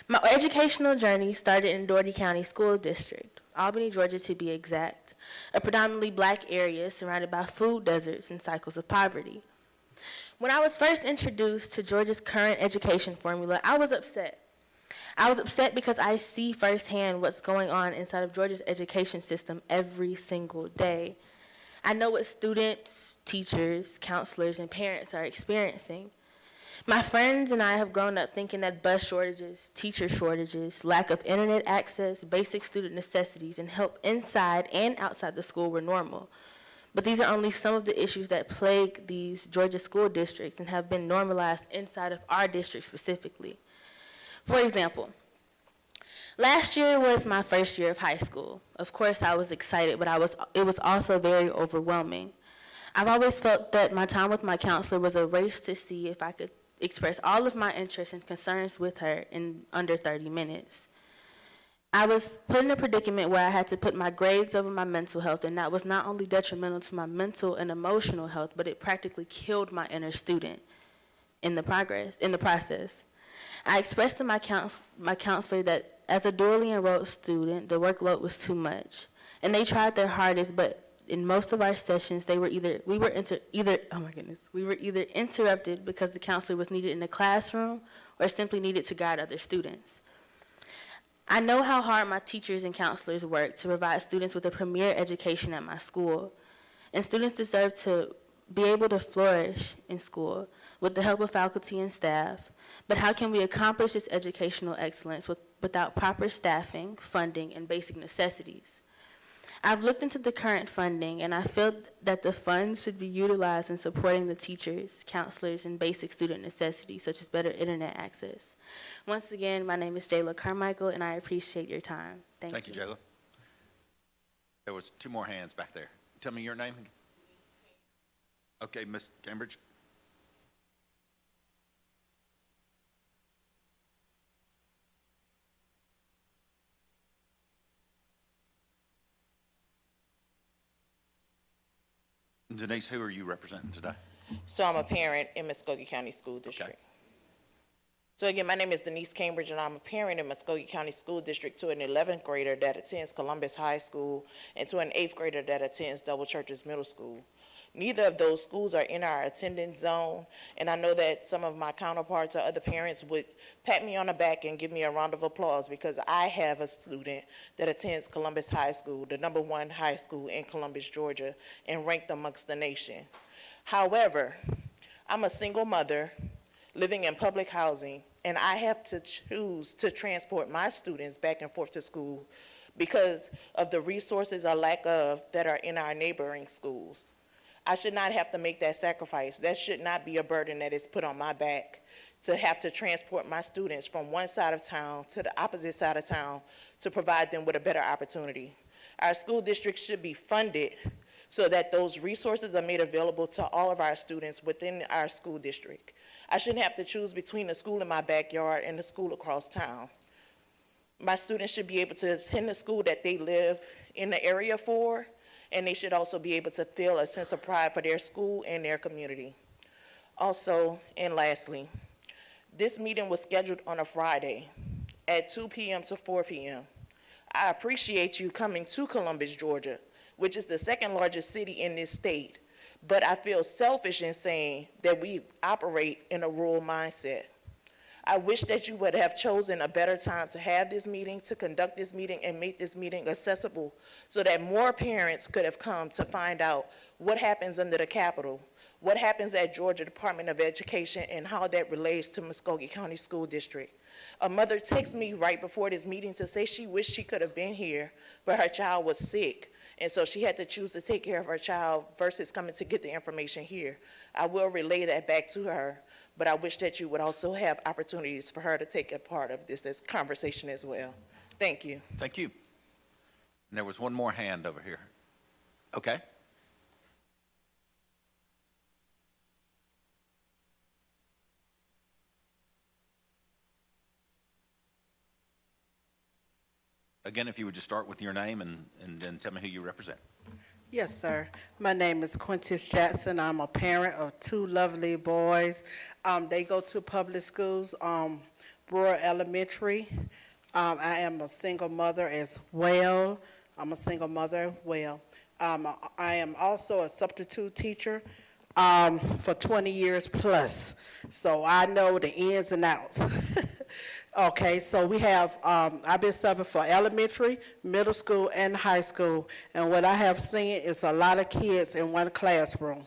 My educational journey started in Doherty County School District, Albany, Georgia to be exact. a predominantly black area surrounded by food deserts and cycles of poverty. When I was first introduced to Georgia's current education formula, I was upset. I was upset because I see firsthand what's going on inside of Georgia's education system every single day. I know what students, teachers, counselors, and parents are experiencing. My friends and I have grown up thinking that bus shortages, teacher shortages, lack of internet access, basic student necessities, and help inside and outside the school were normal. But these are only some of the issues that plague these Georgia school districts and have been normalized inside of our district specifically. For example, last year was my first year of high school. Of course, I was excited, but it was also very overwhelming. I've always felt that my time with my counselor was a race to see if I could express all of my interests and concerns with her in under 30 minutes. I was put in a predicament where I had to put my grades over my mental health, and that was not only detrimental to my mental and emotional health, but it practically killed my inner student in the process. I expressed to my counselor that as a dually enrolled student, the workload was too much, and they tried their hardest, but in most of our sessions, we were either interrupted because the counselor was needed in the classroom or simply needed to guide other students. I know how hard my teachers and counselors work to provide students with a premier education at my school, and students deserve to be able to flourish in school with the help of faculty and staff. But how can we accomplish this educational excellence without proper staffing, funding, and basic necessities? I've looked into the current funding, and I feel that the funds should be utilized in supporting the teachers, counselors, and basic student necessities, such as better internet access. Once again, my name is Jayla Carmichael, and I appreciate your time. Thank you. Thank you, Jayla. There was two more hands back there. Tell me your name. Okay, Ms. Cambridge. Denise, who are you representing today? So I'm a parent in Muskogee County School District. Okay. So again, my name is Denise Cambridge, and I'm a parent in Muskogee County School District to an 11th grader that attends Columbus High School and to an 8th grader that attends Double Churches Middle School. Neither of those schools are in our attendance zone, and I know that some of my counterparts or other parents would pat me on the back and give me a round of applause because I have a student that attends Columbus High School, the #1 high school in Columbus, Georgia, and ranked amongst the nation. However, I'm a single mother living in public housing, and I have to choose to transport my students back and forth to school because of the resources or lack of that are in our neighboring schools. I should not have to make that sacrifice. That should not be a burden that is put on my back to have to transport my students from one side of town to the opposite side of town to provide them with a better opportunity. Our school district should be funded so that those resources are made available to all of our students within our school district. I shouldn't have to choose between the school in my backyard and the school across town. My students should be able to attend the school that they live in the area for, and they should also be able to feel a sense of pride for their school and their community. Also, and lastly, this meeting was scheduled on a Friday at 2 p.m. to 4 p.m. I appreciate you coming to Columbus, Georgia, which is the second largest city in this state, but I feel selfish in saying that we operate in a rural mindset. I wish that you would have chosen a better time to have this meeting, to conduct this meeting, and make this meeting accessible so that more parents could have come to find out what happens under the Capitol, what happens at Georgia Department of Education, and how that relates to Muskogee County School District. A mother texted me right before this meeting to say she wished she could have been here, but her child was sick, and so she had to choose to take care of her child versus coming to get the information here. I will relay that back to her, but I wish that you would also have opportunities for her to take a part of this conversation as well. Thank you. Thank you. And there was one more hand over here. Okay. Again, if you would just start with your name and then tell me who you represent. Yes, sir. My name is Quintus Jackson. I'm a parent of two lovely boys. They go to public schools, Brewer Elementary. I am a single mother as well. I am also a substitute teacher for 20 years plus, so I know the ins and outs. Okay, so we have, I've been subbing for elementary, middle school, and high school, and what I have seen is a lot of kids in one classroom.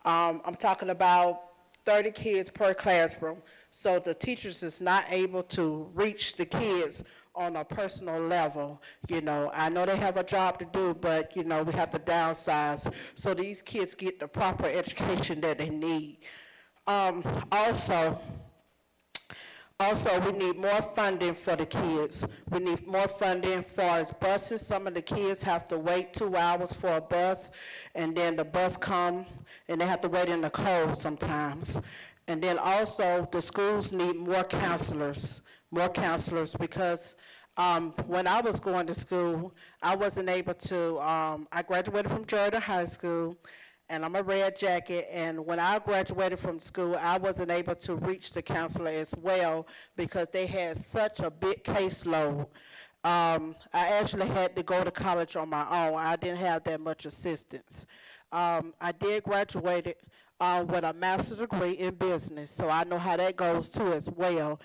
I'm talking about 30 kids per classroom, so the teachers is not able to reach the kids on a personal level. You know, I know they have a job to do, but, you know, we have to downsize so these kids get the proper education that they need. Also, we need more funding for the kids. We need more funding for as buses. Some of the kids have to wait 2 hours for a bus, and then the bus come, and they have to wait in the cold sometimes. And then also, the schools need more counselors because when I was going to school, I wasn't able to, I graduated from Jordan High School, and I'm a Red Jacket, and when I graduated from school, I wasn't able to reach the counselor as well because they had such a big caseload. I actually had to go to college on my own. I didn't have that much assistance. I did graduate with a master's degree in business, so I know how that goes too as well.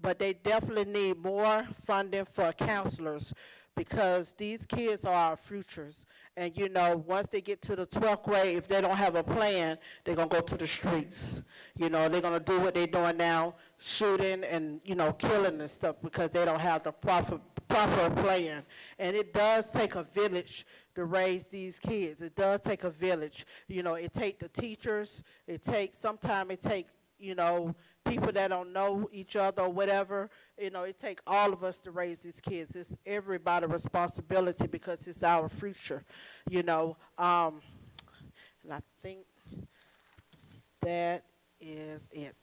But they definitely need more funding for counselors because these kids are our futures. And, you know, once they get to the 12th grade, if they don't have a plan, they're going to go to the streets. You know, they're going to do what they're doing now, shooting and, you know, killing and stuff because they don't have the proper plan. And it does take a village to raise these kids. It does take a village. You know, it takes the teachers. Sometimes it takes, you know, people that don't know each other or whatever. You know, it takes all of us to raise these kids. It's everybody's responsibility because it's our future, you know. And I think that is it.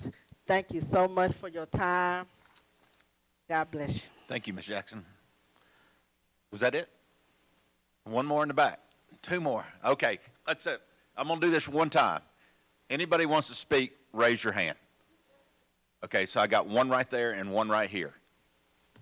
Thank you so much for your time. God bless you. Thank you, Ms. Jackson. Was that it? One more in the back. Two more. Okay, that's it. I'm going to do this one time. Anybody wants to speak, raise your hand. Okay, so I got one right there and one right here.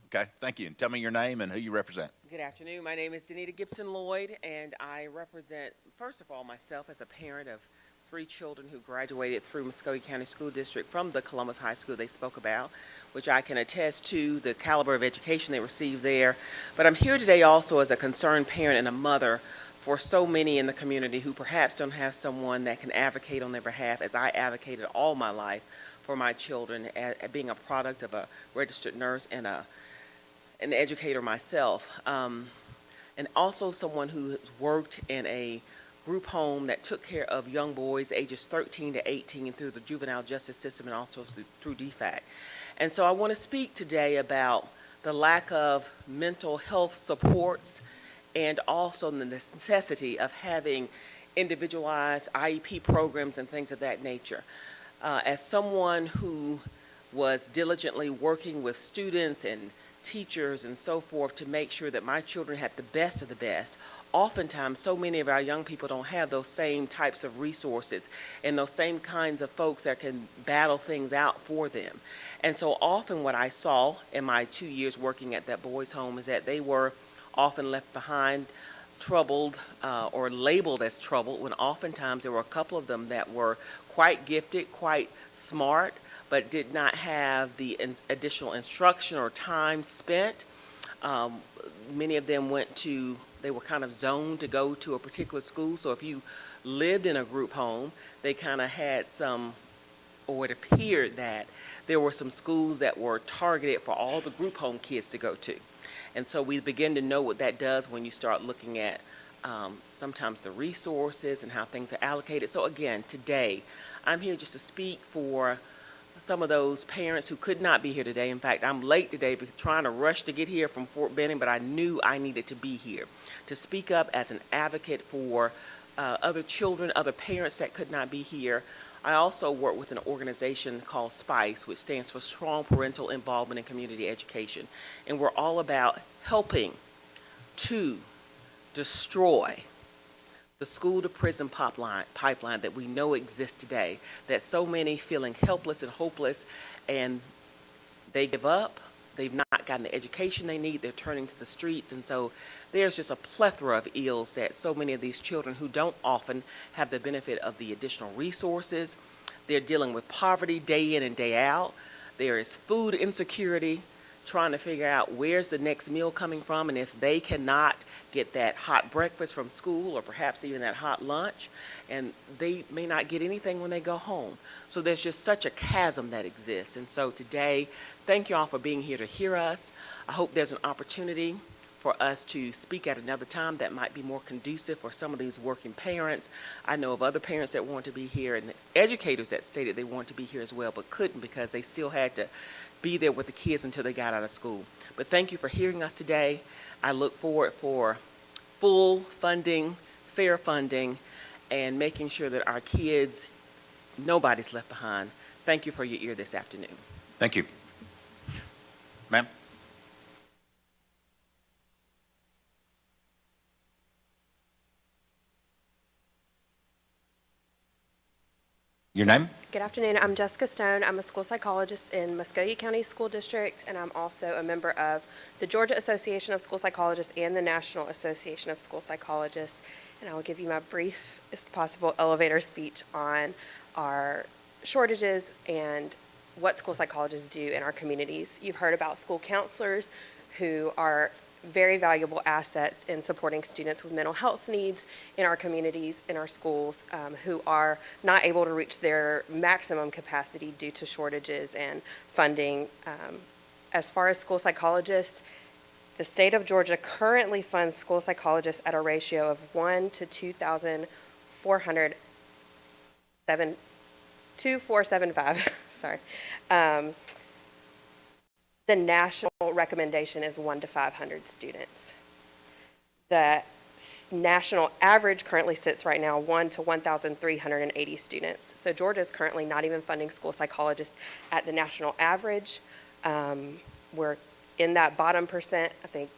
Okay, thank you. And tell me your name and who you represent. Good afternoon. My name is Danita Gibson Lloyd, and I represent, first of all, myself as a parent of 3 children who graduated through Muskogee County School District from the Columbus High School they spoke about, which I can attest to the caliber of education they received there. But I'm here today also as a concerned parent and a mother for so many in the community who perhaps don't have someone that can advocate on their behalf, as I advocated all my life for my children, being a product of a registered nurse and an educator myself, and also someone who has worked in a group home that took care of young boys ages 13 to 18 through the juvenile justice system and also through DFAC. And so I want to speak today about the lack of mental health supports and also the necessity of having individualized IEP programs and things of that nature. As someone who was diligently working with students and teachers and so forth to make sure that my children had the best of the best, oftentimes so many of our young people don't have those same types of resources and those same kinds of folks that can battle things out for them. And so often what I saw in my 2 years working at that boys' home is that they were often left behind, troubled, or labeled as troubled, when oftentimes there were a couple of them that were quite gifted, quite smart, but did not have the additional instruction or time spent. Many of them they were kind of zoned to go to a particular school. So if you lived in a group home, they kind of had or it appeared that there were some schools that were targeted for all the group home kids to go to. And so we begin to know what that does when you start looking at sometimes the resources and how things are allocated. So again, today, I'm here just to speak for some of those parents who could not be here today. In fact, I'm late today trying to rush to get here from Fort Benning, but I knew I needed to be here to speak up as an advocate for other children, other parents that could not be here. I also work with an organization called SPICE, which stands for Strong Parental Involvement in Community Education. And we're all about helping to destroy the school-to-prison pipeline that we know exists today, that so many feeling helpless and hopeless, and they give up, they've not gotten the education they need, they're turning to the streets, and so there's just a plethora of ills that so many of these children who don't often have the benefit of the additional resources, they're dealing with poverty day in and day out. There is food insecurity, trying to figure out where's the next meal coming from, and if they cannot get that hot breakfast from school or perhaps even that hot lunch, and they may not get anything when they go home. So there's just such a chasm that exists. And so today, thank you all for being here to hear us. I hope there's an opportunity for us to speak at another time that might be more conducive for some of these working parents. I know of other parents that want to be here, and educators that stated they want to be here as well, but couldn't because they still had to be there with the kids until they got out of school. But thank you for hearing us today. I look forward for full funding, fair funding, and making sure that our kids, nobody's left behind. Thank you for your ear this afternoon. Thank you. Ma'am? Your name? Good afternoon. I'm Jessica Stone. I'm a school psychologist in Muskogee County School District, and I'm also a member of the Georgia Association of School Psychologists and the National Association of School Psychologists. And I will give you my briefest possible elevator speech on our shortages and what school psychologists do in our communities. You've heard about school counselors who are very valuable assets in supporting students with mental health needs in our communities, in our schools, who are not able to reach their maximum capacity due to shortages and funding. As far as school psychologists, the state of Georgia currently funds school psychologists at a ratio of 1 to 2,475. Sorry. The national recommendation is 1 to 500 students. The national average currently sits right now 1 to 1,380 students. So Georgia is currently not even funding school psychologists at the national average. We're in that bottom percent. I think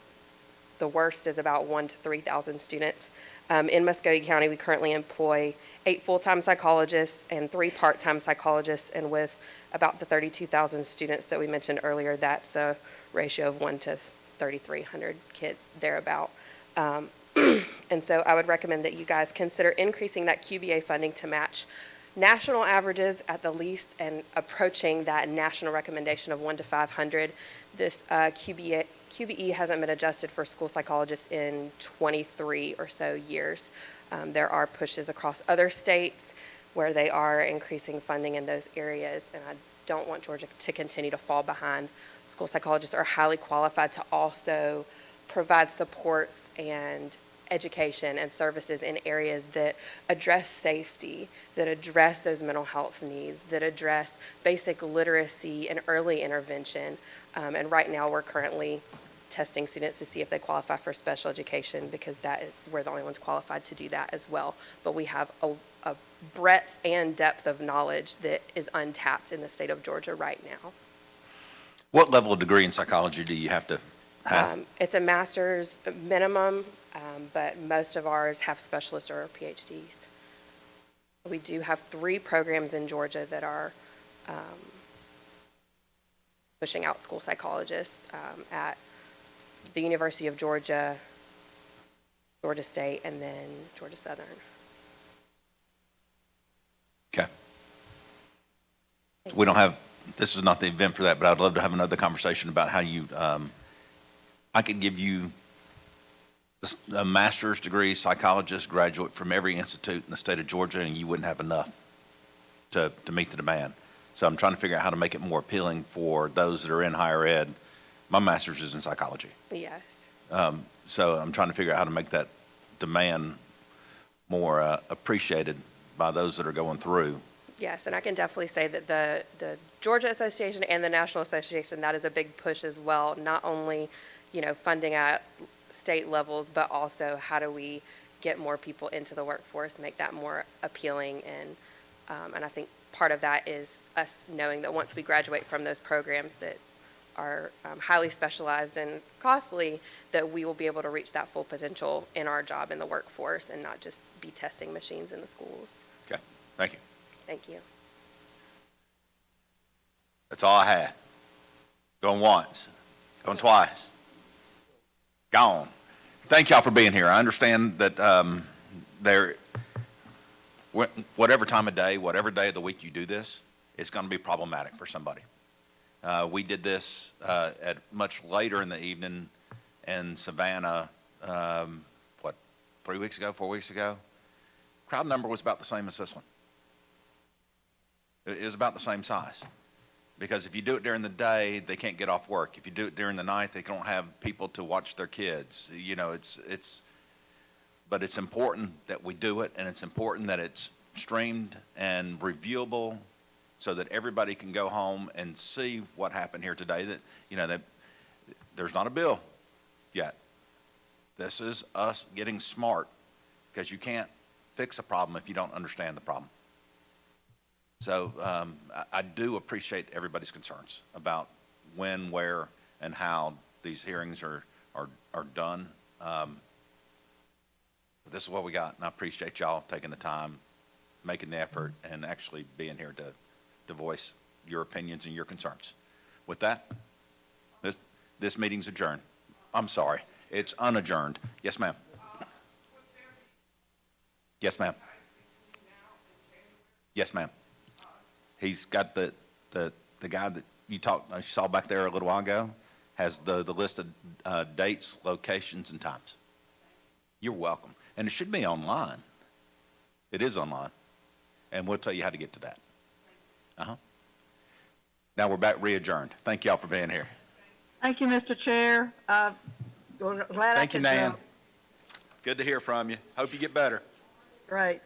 the worst is about 1 to 3,000 students. In Muskogee County, we currently employ 8 full-time psychologists and 3 part-time psychologists, and with about the 32,000 students that we mentioned earlier, that's a ratio of 1 to 3,300 kids, thereabout. And so I would recommend that you guys consider increasing that QBA funding to match national averages at the least and approaching that national recommendation of 1 to 500. This QBE hasn't been adjusted for school psychologists in 23 or so years. There are pushes across other states where they are increasing funding in those areas, and I don't want Georgia to continue to fall behind. School psychologists are highly qualified to also provide supports and education and services in areas that address safety, that address those mental health needs, that address basic literacy and early intervention. And right now we're currently testing students to see if they qualify for special education, because we're the only ones qualified to do that as well. But we have a breadth and depth of knowledge that is untapped in the state of Georgia right now. What level of degree in psychology do you have to have? It's a master's minimum, but most of ours have specialists or PhDs. We do have 3 programs in Georgia that are pushing out school psychologists at the University of Georgia, Georgia State, and then Georgia Southern. Okay. We don't have, this is not the event for that, but I'd love to have another conversation about how you, I could give you a master's degree psychologist graduate from every institute in the state of Georgia, and you wouldn't have enough to meet the demand. So I'm trying to figure out how to make it more appealing for those that are in higher ed. My master's is in psychology. Yes. So I'm trying to figure out how to make that demand more appreciated by those that are going through. Yes, and I can definitely say that the Georgia Association and the National Association, that is a big push as well, not only, funding at state levels, but also how do we get more people into the workforce, make that more appealing, and I think part of that is us knowing that once we graduate from those programs that are highly specialized and costly, that we will be able to reach that full potential in our job in the workforce and not just be testing machines in the schools. Okay, thank you. Thank you. That's all I had. Going once. Going twice. Gone. Thank y'all for being here. I understand that whatever time of day, whatever day of the week you do this, it's going to be problematic for somebody. We did this at much later in the evening in Savannah, 3 weeks ago, 4 weeks ago? Crowd number was about the same as this one. It was about the same size. Because if you do it during the day, they can't get off work. If you do it during the night, they don't have people to watch their kids. You know, but it's important that we do it, and it's important that it's streamed and reviewable so that everybody can go home and see what happened here today. That, you know, that there's not a bill yet. This is us getting smart, because you can't fix a problem if you don't understand the problem. So I do appreciate everybody's concerns about when, where, and how these hearings are done. But this is what we got, and I appreciate y'all taking the time, making the effort, and actually being here to voice your opinions and your concerns. With that, this meeting's adjourned. I'm sorry, it's unadjourned. Yes, ma'am. Yes, ma'am. Yes, ma'am. He's got the guy that you saw back there a little while ago, has the list of dates, locations, and times. You're welcome. And it should be online. It is online. And we'll tell you how to get to that. Now we're back re-adjourned. Thank y'all for being here. Thank you, Mr. Chair. We're glad Thank you, Nan. Good to hear from you. Hope you get better. Great.